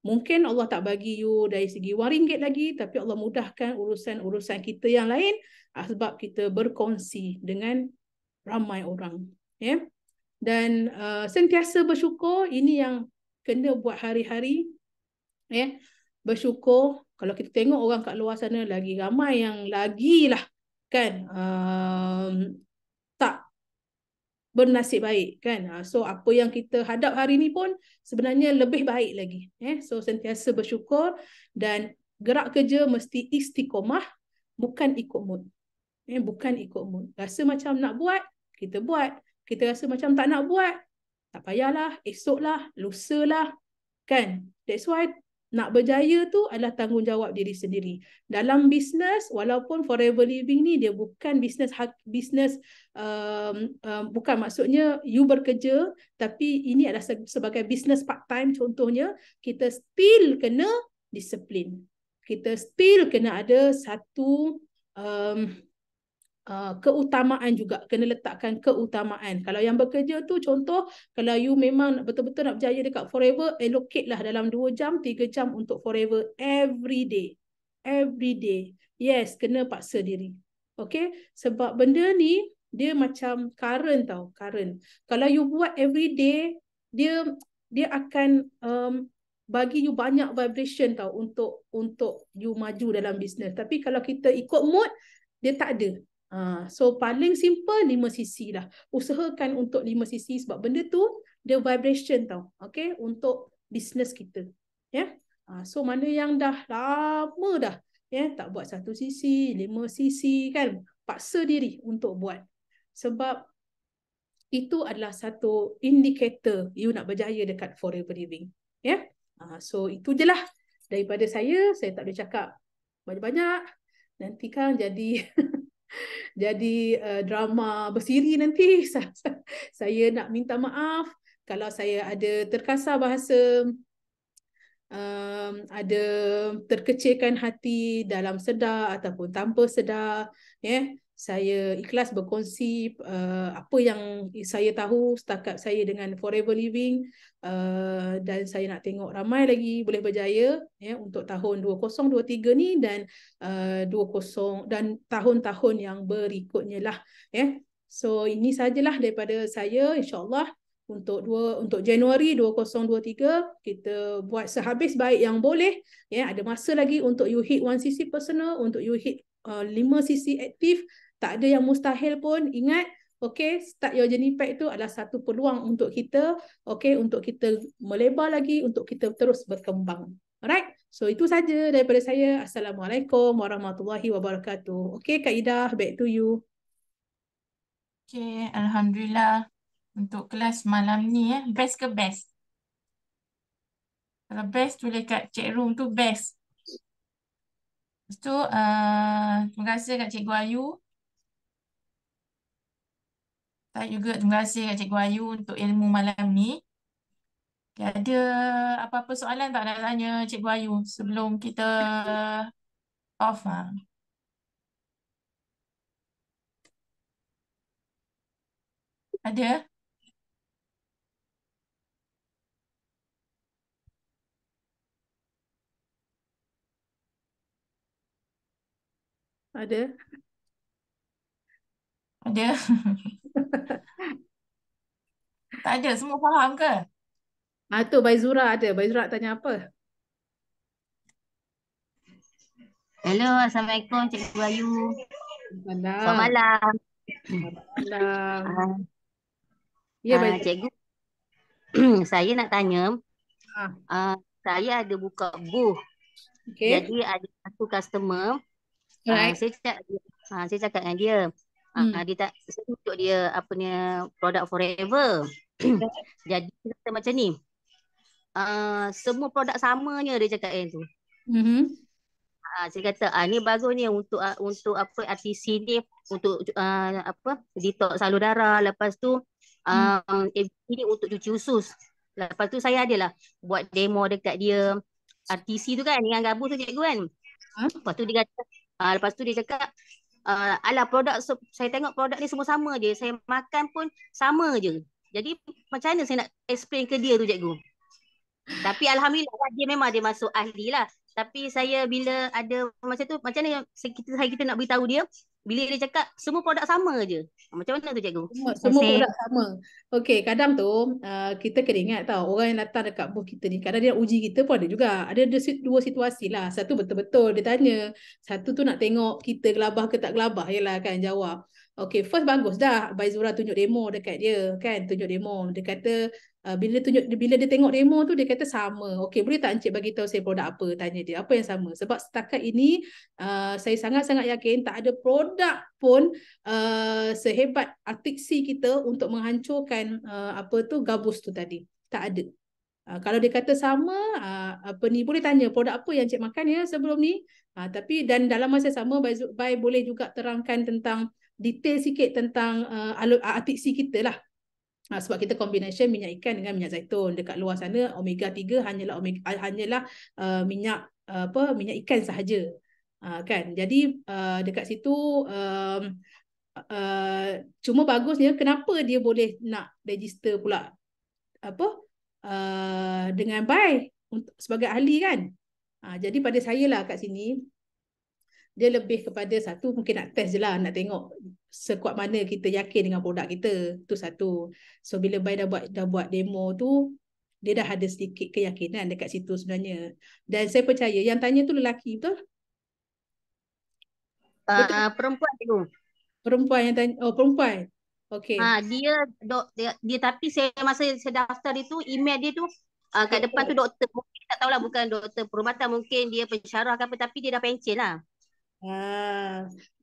Mungkin Allah tak bagi you dari segi RM1 lagi, tapi Allah mudahkan urusan-urusan kita yang lain sebab kita berkongsi dengan ramai orang. Ya? Dan sentiasa bersyukur, ini yang kena buat hari-hari. Ya? Bersyukur, kalau kita tengok orang kat luar sana lagi ramai yang lagilah kan tak bernasib baik kan. So apa yang kita hadap hari ni pun sebenarnya lebih baik lagi. So sentiasa bersyukur dan gerak kerja mesti istiqomah, bukan ikut mood. Bukan ikut mood. Rasa macam nak buat, kita buat. Kita rasa macam tak nak buat, tak payahlah, esoklah, lusalah kan. That's why nak berjaya tu adalah tanggungjawab diri sendiri. Dalam bisnes, walaupun Forever Living ni dia bukan bisnes bukan maksudnya you bekerja, tapi ini adalah sebagai bisnes part time contohnya, kita still kena disiplin. Kita still kena ada satu keutamaan juga, kena letakkan keutamaan. Kalau yang bekerja tu contoh, kalau you memang betul-betul nak berjaya dekat Forever, allocate lah dalam 2 jam, 3 jam untuk Forever every day. Every day. Yes, kena paksa diri. Okay? Sebab benda ni, dia macam current tau, current. Kalau you buat every day, dia akan bagi you banyak vibration tau untuk you maju dalam bisnes. Tapi kalau kita ikut mood, dia tak ada. So paling simple 5 cc lah. Usahakan untuk 5 cc sebab benda tu dia vibration tau. Okay? Untuk bisnes kita. Ya. Yeah? So mana yang dah lama dah tak buat 1 cc, 5 cc kan. Paksa diri untuk buat. Sebab itu adalah satu indikator you nak berjaya dekat Forever Living. Ya. Yeah? So itu je lah daripada saya. Saya tak boleh cakap banyak-banyak. Nanti kan jadi jadi drama bersiri nanti. Saya nak minta maaf kalau saya ada terkasar bahasa, ada terkecilkan hati dalam sedar ataupun tanpa sedar. Saya ikhlas berkongsi apa yang saya tahu setakat saya dengan Forever Living, dan saya nak tengok ramai lagi boleh berjaya untuk tahun 2023 ni dan 20 dan tahun-tahun yang berikutnya lah. So ini sajalah daripada saya, insya-Allah untuk Januari 2023 kita buat sehabis baik yang boleh. Ada masa lagi untuk you hit 1 cc personal, untuk you hit 5 cc aktif. Tak ada yang mustahil pun. Ingat, okay, start your journey pack tu adalah satu peluang untuk kita, okay, untuk kita melebar lagi, untuk kita terus berkembang. Alright, so itu saja daripada saya. Assalamualaikum warahmatullahi wabarakatuh. Okay, Kak Ida, back to you. Okay, Alhamdulillah. Untuk kelas malam ni best ke best? Kalau best tulis kat chat room tu best. Lepas tu terima kasih kat Cikgu Ayu. Saya juga terima kasih kat Cikgu Ayu untuk ilmu malam ni. Okay, ada apa-apa soalan tak nak tanya Cikgu Ayu sebelum kita off? Ada? Ada? Ada? Tak ada? Semua faham ke? Tu Baizura ada. Baizura tanya apa? Hello, Assalamualaikum Cikgu Ayu. Selamat Selamat malam. malam. Ya, Baizura. Cikgu, saya nak tanya, saya ada buka booth. Okay. Jadi ada satu customer, Right. saya cakap dengan dia, dia tak, saya tunjuk dia apa ni produk Forever. Jadi dia kata macam ni, semua produk samanya dia cakap yang tu. Saya kata ni bagus ni untuk apa RTC ni, untuk apa detox salur darah, lepas tu ini untuk cuci usus. Lepas tu saya adalah buat demo dekat dia RTC tu kan, dengan gabus tu cikgu kan. Lepas tu dia kata lepas tu dia cakap alah produk saya tengok produk ni semua sama je, saya makan pun sama je. Jadi macam mana saya nak explain ke dia tu cikgu? Tapi alhamdulillah dia memang dia masuk ahli lah. Tapi saya bila ada macam tu, macam mana kita nak beritahu dia bila dia cakap semua produk sama je. Macam mana tu cikgu? Semua produk sama. Okey, kadang tu kita kena ingat tau, orang yang datang dekat booth kita ni, kadang dia nak uji kita pun ada juga. Ada dua situasi lah. Satu betul-betul dia tanya. Satu tu nak tengok kita gelabah ke tak gelabah. Yelah kan jawab. Okey, first bagus dah Baizura tunjuk demo dekat dia kan, tunjuk demo. Dia kata bila dia tengok demo tu dia kata sama. Okey, boleh tak Encik bagi tahu saya produk apa? Tanya dia. Apa yang sama? Sebab setakat ini saya sangat-sangat yakin tak ada produk pun sehebat Artiksi kita untuk menghancurkan apa tu gabus tu tadi. Tak ada. Kalau dia kata sama, apa ni, boleh tanya produk apa yang cik makan ya sebelum ni. Tapi dan dalam masa sama, Bai boleh juga terangkan tentang detail sikit tentang RTC kita lah. Sebab kita combination minyak ikan dengan minyak zaitun. Dekat luar sana omega 3 hanyalah minyak minyak ikan sahaja. Kan. Jadi dekat situ cuma bagusnya kenapa dia boleh nak register pula dengan Bai sebagai ahli kan. Jadi pada saya lah kat sini dia lebih kepada satu, mungkin nak test je lah, nak tengok sekuat mana kita yakin dengan produk kita. Tu satu. So bila Bai dah buat demo tu, dia dah ada sedikit keyakinan dekat situ sebenarnya. Dan saya percaya yang tanya tu lelaki, betul? Perempuan tu. Perempuan yang tanya. Oh, perempuan. Okey. Dia tapi masa saya daftar itu, email dia tu kat depan tu doktor. Mungkin tak tahulah, bukan doktor perubatan, mungkin dia pensyarah ke apa, tapi dia dah pencen lah.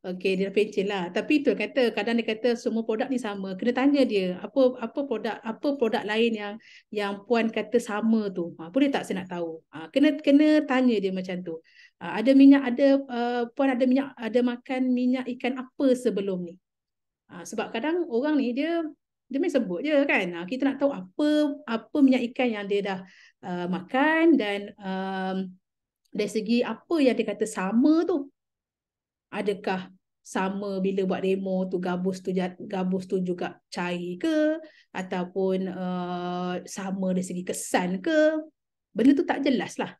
Okey, dia pencen lah. Tapi tu kata, kadang dia kata semua produk ni sama. Kena tanya dia, apa produk lain yang puan kata sama tu. Boleh tak saya nak tahu? Kena tanya dia macam tu. Ada minyak, puan ada makan minyak ikan apa sebelum ni? Sebab kadang orang ni dia main sebut je kan. Kita nak tahu apa minyak ikan yang dia dah makan, dan dari segi apa yang dia kata sama tu. Adakah sama bila buat demo tu gabus tu juga cair ke, ataupun sama dari segi kesan ke? Benda tu tak jelas lah.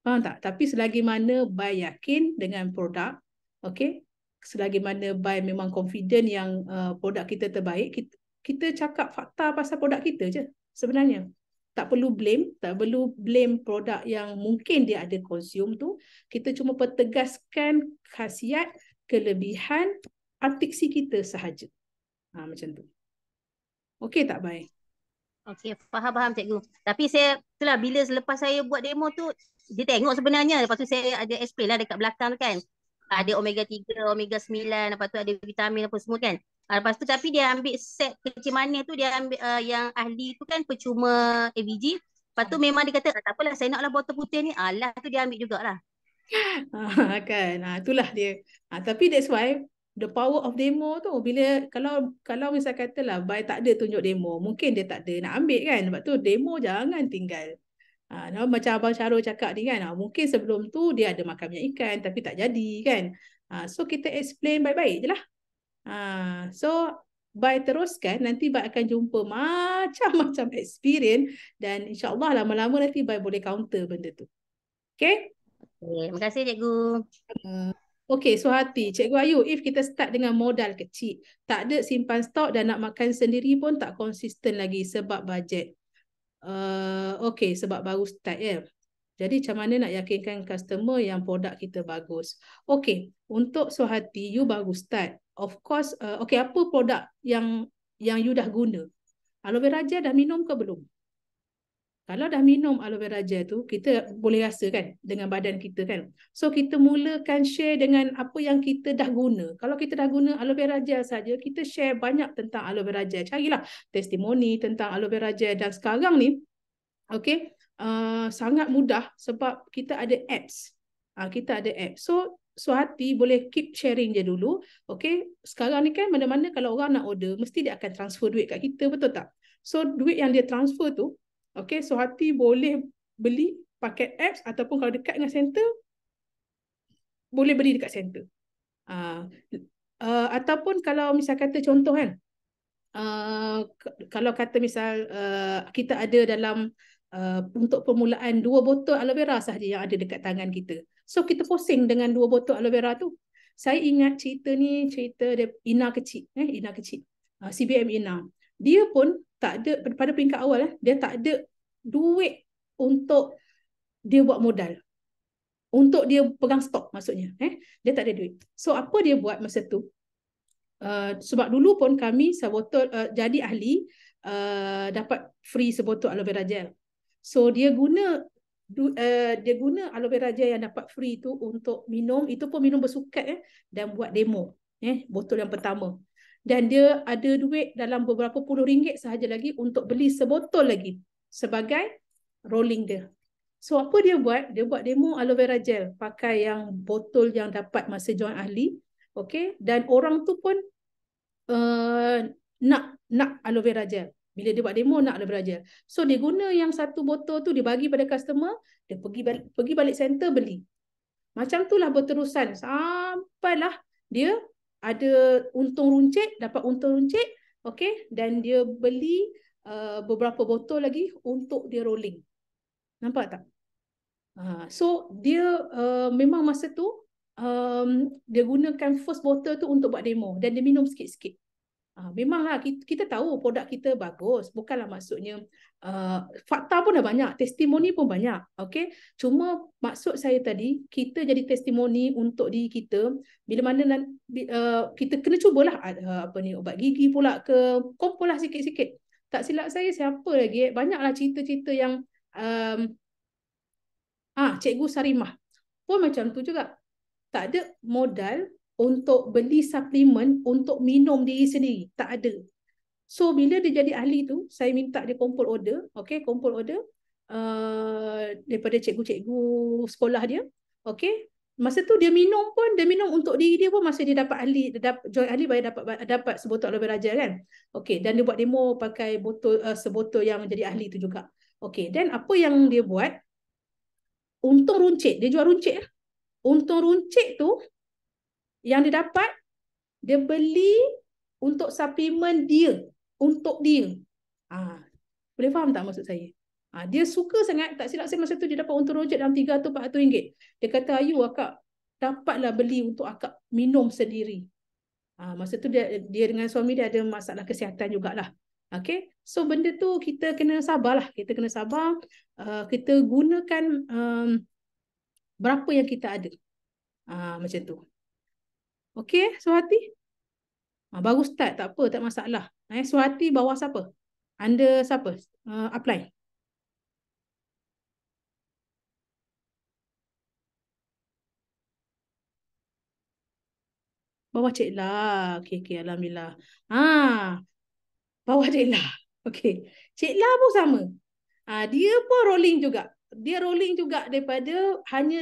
Faham tak? Tapi selagi mana Bai yakin dengan produk, okey, selagi mana Bai memang confident yang produk kita terbaik, kita cakap fakta pasal produk kita je sebenarnya. Tak perlu blame produk yang mungkin dia ada consume tu. Kita cuma pertegaskan khasiat, kelebihan artiksi kita sahaja. Macam tu. Okey tak, Bai? Okey, faham cikgu. Tapi itulah bila selepas saya buat demo tu, dia tengok sebenarnya. Lepas tu saya ada explain lah dekat belakang tu kan. Ada omega 3, omega 9, lepas tu ada vitamin apa semua kan. Lepas tu tapi dia ambil set kecil manis tu, dia ambil yang ahli tu kan percuma AVG. Lepas tu memang dia kata, tak apalah saya naklah botol putih ni. Alah tu dia ambil jugalah. Kan. Itulah dia. Tapi that's why the power of demo tu, bila kalau misal katalah Bai tak ada tunjuk demo, mungkin dia tak ada nak ambil kan. Sebab tu demo jangan tinggal. Macam Abang Syarul cakap ni kan, mungkin sebelum tu dia ada makan minyak ikan tapi tak jadi kan. So kita explain baik-baik je lah. So Bai teruskan, nanti Bai akan jumpa macam-macam experience, dan insyaAllah lama-lama nanti Bai boleh counter benda tu. Okay? Terima kasih cikgu. Okay, Suhati, Cikgu Ayu, if kita start dengan modal kecil, tak ada simpan stok dan nak makan sendiri pun tak konsisten lagi sebab bajet. Okay, sebab baru start ya. Jadi macam mana nak yakinkan customer yang produk kita bagus? Okay, untuk Suhati, you baru start. Of course, okay, apa produk yang you dah guna? Aloe vera gel dah minum ke belum? Kalau dah minum aloe vera gel tu, kita boleh rasa kan dengan badan kita kan. So kita mulakan share dengan apa yang kita dah guna. Kalau kita dah guna aloe vera gel saja, kita share banyak tentang aloe vera gel. Carilah testimoni tentang aloe vera gel. Dan sekarang ni, okay, sangat mudah sebab kita ada apps. Kita ada apps. So Suhati boleh keep sharing je dulu. Okay, sekarang ni kan mana-mana kalau orang nak order, mesti dia akan transfer duit kat kita, betul tak? So duit yang dia transfer tu, okay, Suhati boleh beli paket apps, ataupun kalau dekat dengan center, boleh beli dekat center. Ataupun kalau misal kata contoh kan, kalau kata misal kita ada dalam untuk permulaan 2 botol aloe vera sahaja yang ada dekat tangan kita. So kita posting dengan 2 botol aloe vera tu. Saya ingat cerita dia Ina kecil, CBM Ina. Dia pun tak ada, pada peringkat awal dia tak ada duit untuk dia buat modal. Untuk dia pegang stok maksudnya. Dia tak ada duit. So apa dia buat masa tu? Sebab dulu pun kami sebotol jadi ahli dapat free sebotol aloe vera gel. So dia guna aloe vera gel yang dapat free tu untuk minum, itu pun minum bersukat dan buat demo botol yang pertama. Dan dia ada duit dalam beberapa puluh ringgit sahaja lagi untuk beli sebotol lagi sebagai rolling dia. So apa dia buat? Dia buat demo aloe vera gel pakai yang botol yang dapat masa join ahli. Okay. Dan orang tu pun nak aloe vera gel. Bila dia buat demo nak aloe vera gel. So dia guna yang satu botol tu dia bagi pada customer, dia pergi balik center beli. Macam itulah berterusan sampailah dia ada untung runcit, dapat untung runcit, okay, dan dia beli beberapa botol lagi untuk dia rolling. Nampak tak? So dia memang masa tu dia gunakan first botol tu untuk buat demo dan dia minum sikit-sikit. Memanglah kita tahu produk kita bagus, bukanlah maksudnya fakta pun dah banyak, testimoni pun banyak, okay? Cuma maksud saya tadi, kita jadi testimoni untuk diri kita, bila mana kita kena cubalah ubat gigi pula ke, kumpullah sikit-sikit. Tak silap saya siapa lagi, banyaklah cerita-cerita yang Cikgu Sarimah pun macam tu juga. Tak ada modal untuk beli suplemen untuk minum diri sendiri. Tak ada. So, bila dia jadi ahli tu, saya minta dia kumpul order. Okay, kumpul order daripada cikgu-cikgu sekolah dia. Okay. Masa tu dia minum untuk diri dia pun masa dia dapat ahli, join ahli bayar dapat sebotol aloe vera gel kan. Okay, dan dia buat demo pakai botol sebotol yang jadi ahli tu juga. Okay, dan apa yang dia buat? Untung runcit, dia jual runcit. Untung runcit tu yang dia dapat, dia beli untuk suplemen dia, untuk dia. Boleh faham tak maksud saya? Dia suka sangat, tak silap saya masa tu dia dapat untung runcit dalam RM300-400. Dia kata, ayu akak dapatlah beli untuk akak minum sendiri. Masa tu dia dengan suami dia ada masalah kesihatan jugalah. Okay, so benda tu kita kena sabarlah. Kita kena sabar. Kita gunakan berapa yang kita ada. Macam tu. Okay, Suhati? Baru start, tak apa, tak masalah. Suhati bawah siapa? Anda siapa? Apply. Bawah Cik La. Okay, Alhamdulillah. Bawah Cik La. Okay. Cik La pun sama. Dia pun rolling juga. Dia rolling juga daripada hanya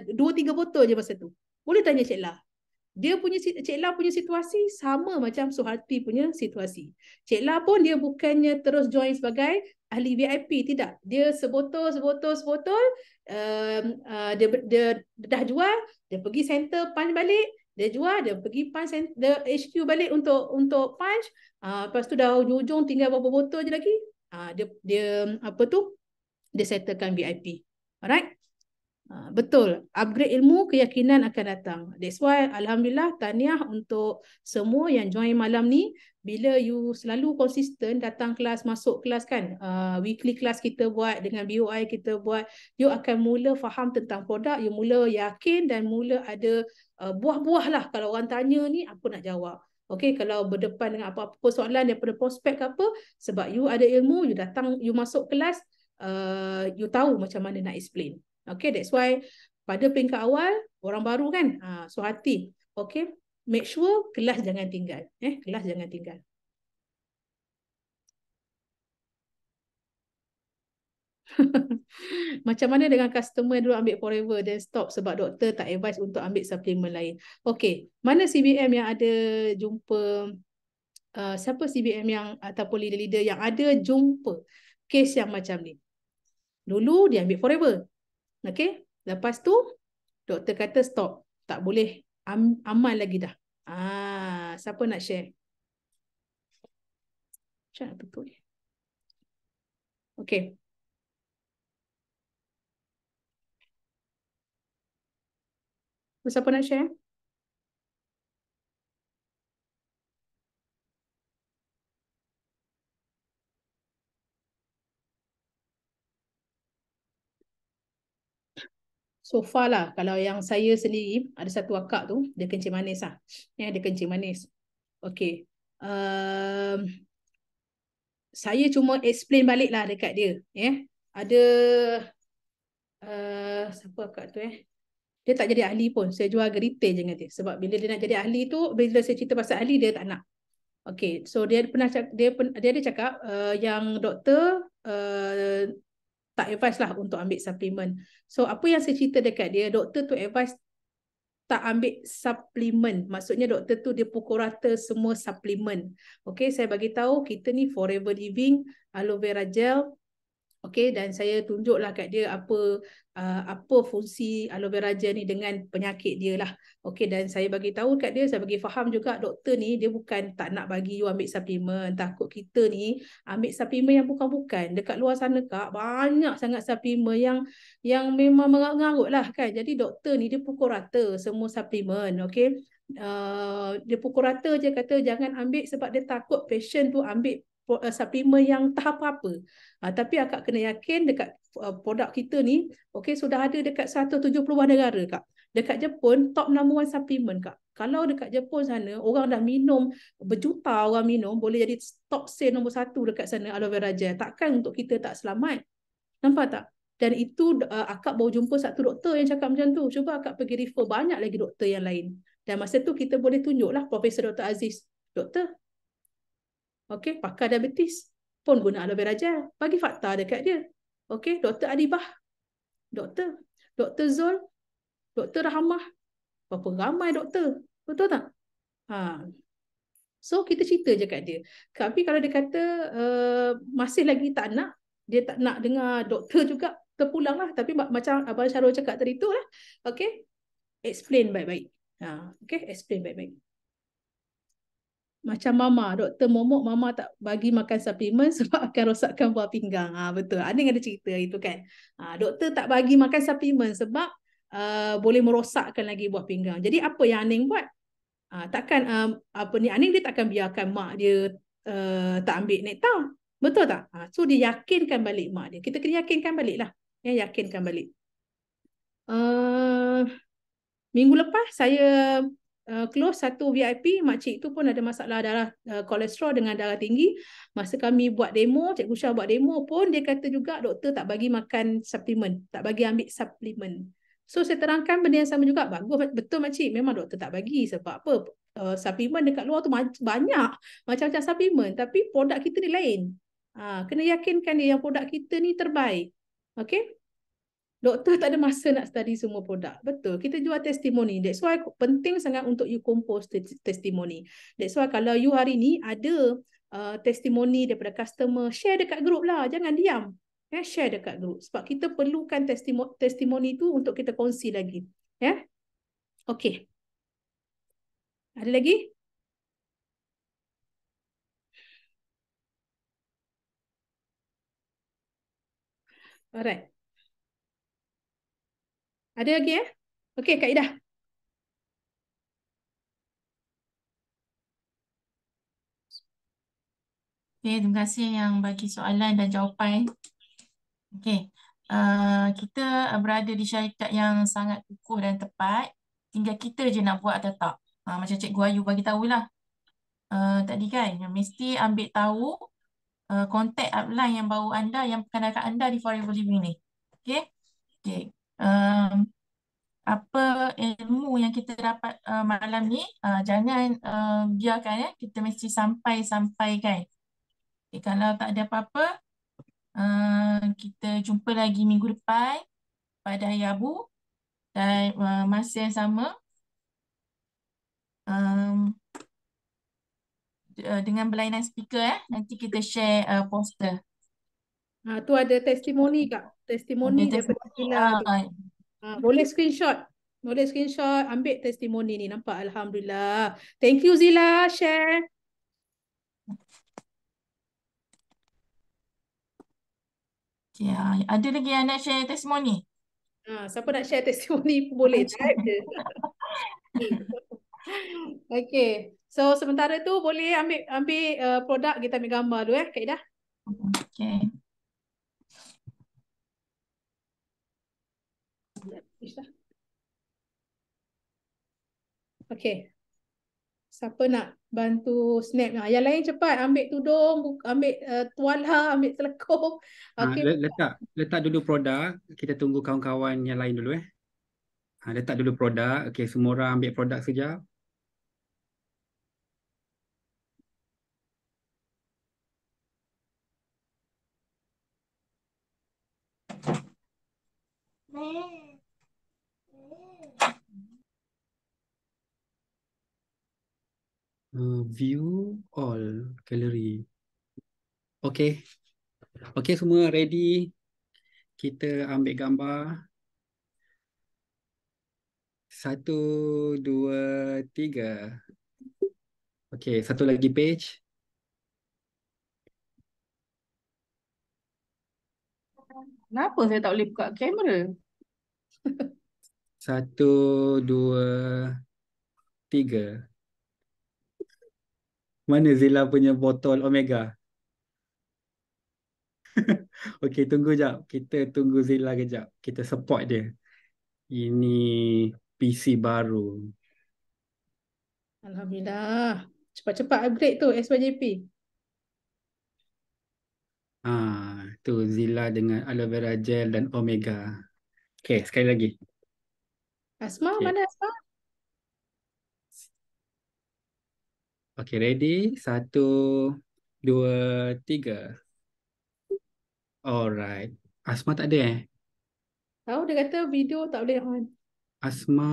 2-3 botol je masa tu. Boleh tanya Cik La. Cik La punya situasi sama macam Suhati punya situasi. Cik La pun dia bukannya terus join sebagai ahli VIP, tidak. Dia sebotol. Dia dah jual, dia pergi center punch balik, dia jual, dia pergi punch center HQ balik untuk punch. Lepas tu dah ujung tinggal beberapa botol je lagi. Dia settlekan VIP. Alright? Betul, upgrade ilmu, keyakinan akan datang. That's why Alhamdulillah tahniah untuk semua yang join malam ni. Bila you selalu konsisten datang kelas, masuk kelas kan, weekly kelas kita buat dengan BOI kita buat, you akan mula faham tentang produk, you mula yakin dan mula ada buah-buah lah. Kalau orang tanya ni, apa nak jawab. Okay, kalau berdepan dengan apa-apa soalan daripada prospek ke apa, sebab you ada ilmu, you datang, you masuk kelas, you tahu macam mana nak explain. Okay, that's why pada peringkat awal, orang baru kan, Suhati, okay, make sure kelas jangan tinggal. Kelas jangan tinggal. Macam mana dengan customer dulu ambil forever dan stop sebab doktor tak advise untuk ambil suplemen lain. Okay, mana CBM yang ada jumpa, siapa CBM yang ataupun leader-leader yang ada jumpa kes yang macam ni? Dulu dia ambil forever. Okay, lepas tu doktor kata stop, tak boleh amal lagi dah. Siapa nak share? Macam mana betul? Okay. Siapa nak share? So far lah, kalau yang saya sendiri, ada satu akak tu, dia kencing manis lah. Dia kencing manis. Okay. Saya cuma explain balik lah dekat dia. Ada, siapa akak tu dia tak jadi ahli pun. Saya jual harga retail je dengan dia. Sebab bila dia nak jadi ahli tu, bila saya cerita pasal ahli, dia tak nak. Okay, so dia ada cakap yang doktor tak advise lah untuk ambil suplemen. So apa yang saya cerita dekat dia, doktor tu advise tak ambil suplemen. Maksudnya doktor tu dia pukul rata semua suplemen. Okay, saya bagi tahu kita ni Forever Living aloe vera gel. Okay, dan saya tunjuklah kat dia apa fungsi aloe vera gel ni dengan penyakit dia lah. Okay, dan saya bagi tahu kat dia, saya bagi faham juga doktor ni dia bukan tak nak bagi you ambil suplemen. Takut kita ni ambil suplemen yang bukan-bukan. Dekat luar sana kak, banyak sangat suplemen yang memang mengarut-ngarut lah kan. Jadi doktor ni dia pukul rata semua suplemen. Okay, dia pukul rata je, kata jangan ambil sebab dia takut patient tu ambil suplemen yang tak apa-apa. Tapi akak kena yakin dekat produk kita ni, okay, sudah ada dekat 170 negara kak. Dekat Jepun, top number one supplement kak. Kalau dekat Jepun sana, orang dah minum, berjuta orang minum, boleh jadi top sale nombor 1 dekat sana aloe vera gel. Takkan untuk kita tak selamat. Nampak tak? Dan itu akak baru jumpa satu doktor yang cakap macam tu. Cuba akak pergi refer banyak lagi doktor yang lain. Dan masa tu kita boleh tunjuklah Profesor Dr. Aziz. Doktor, okey, pakar diabetes pun guna aloe vera gel. Bagi fakta dekat dia. Okey, Dr. Adibah, doktor, Dr. Zul, Dr. Rahmah, berapa ramai doktor. Betul tak? So kita cerita je kat dia. Tapi kalau dia kata masih lagi tak nak, dia tak nak dengar doktor juga, terpulang lah. Tapi macam Abang Syarul cakap tadi tu lah. Okey, explain baik-baik. Okey, explain baik-baik. Macam mama, doktor momok mama tak bagi makan suplemen sebab akan rosakkan buah pinggang. Betul. Aning ada cerita itu kan. Doktor tak bagi makan suplemen sebab boleh merosakkan lagi buah pinggang. Jadi apa yang Aning buat? Takkan Aning dia takkan biarkan mak dia tak ambil nektar. Betul tak? So dia yakinkan balik mak dia. Kita kena yakinkan balik lah. Ya, yakinkan balik. Minggu lepas saya close satu VIP, makcik tu pun ada masalah darah kolesterol dengan darah tinggi. Masa kami buat demo, Cikgu Syah buat demo pun dia kata juga doktor tak bagi makan suplemen, tak bagi ambil suplemen. So saya terangkan benda yang sama juga. Bagus, betul makcik, memang doktor tak bagi sebab apa? Suplemen dekat luar tu banyak macam-macam suplemen, tapi produk kita ni lain. Kena yakinkan dia yang produk kita ni terbaik. Okey? Doktor tak ada masa nak study semua produk. Betul. Kita jual testimoni. That's why penting sangat untuk you compose testimoni. That's why kalau you hari ni ada testimoni daripada customer, share dekat grup lah. Jangan diam. Share dekat grup. Sebab kita perlukan testimoni tu untuk kita kongsi lagi. Okay. Ada lagi? Alright. Ada lagi Okay, Kak Ida. Okay, terima kasih yang bagi soalan dan jawapan. Okay, kita berada di syarikat yang sangat kukuh dan tepat. Tinggal kita je nak buat atau tak. Macam Cikgu Ayu bagi tahulah. Tadi kan, mesti ambil tahu kontak upline yang baru anda, yang perkenalkan anda di Forever Living ni. Okay? Okay. Apa ilmu yang kita dapat malam ni, jangan biarkan kita mesti sampai-sampaikan. Okay, kalau tak ada apa-apa, kita jumpa lagi minggu depan pada hari Rabu dan masa yang sama dengan berlainan speaker. Nanti kita share poster. Tu ada testimoni Kak. Testimoni daripada Zila tu. Boleh screenshot. Boleh screenshot, ambil testimoni ni. Nampak? Alhamdulillah. Thank you Zila, share. Okay, ada lagi yang nak share testimoni? Siapa nak share testimoni pun boleh. Type je. Okay. So sementara tu boleh ambil produk, kita ambil gambar dulu Kak Ida. Okay. Okay. Siapa nak bantu snap? Yang lain cepat ambil tudung, ambil tuala, ambil telekung. Okay. Letak dulu produk. Kita tunggu kawan-kawan yang lain dulu letak dulu produk. Okay, semua orang ambil produk sekejap. View all gallery. Okey. Okey, semua ready. Kita ambil gambar. 1, 2, 3. Okey, satu lagi page. Kenapa saya tak boleh buka kamera? 1, 2, 3. Mana Zila punya botol Omega? Okey, tunggu jap. Kita tunggu Zila kejap. Kita support dia. Ini PC baru. Alhamdulillah. Cepat-cepat upgrade tu SYJP. Tu Zila dengan aloe vera gel dan Omega. Okey, sekali lagi. Asma, Okey. mana Asma? Okey, ready? 1, 2, 3. Alright. Asma tak ada Tahu dia kata video tak boleh on. Asma,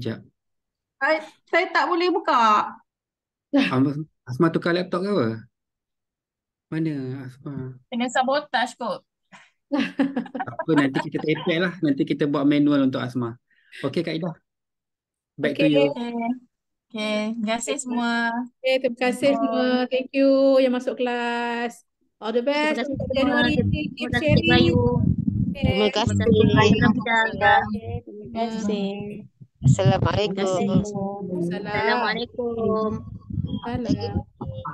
jap. Saya tak boleh buka. Asma tukar laptop ke apa? Mana Asma? Kena sabotage kot. Tak apa, nanti kita tape lah. Nanti kita buat manual untuk Asma. Okey, Kak Ida. Back to Okay. you. Okay. Terima kasih semua. Okay, terima kasih semua. Thank you yang masuk kelas. All the Terima best kasih untuk semua. Januari. Terima Keep kasih Cik sharing. Bayu. Terima Okay. kasih. Alhamdulillah. Terima kasih. Terima Assalamualaikum. kasih. Salam. Assalamualaikum. Salam.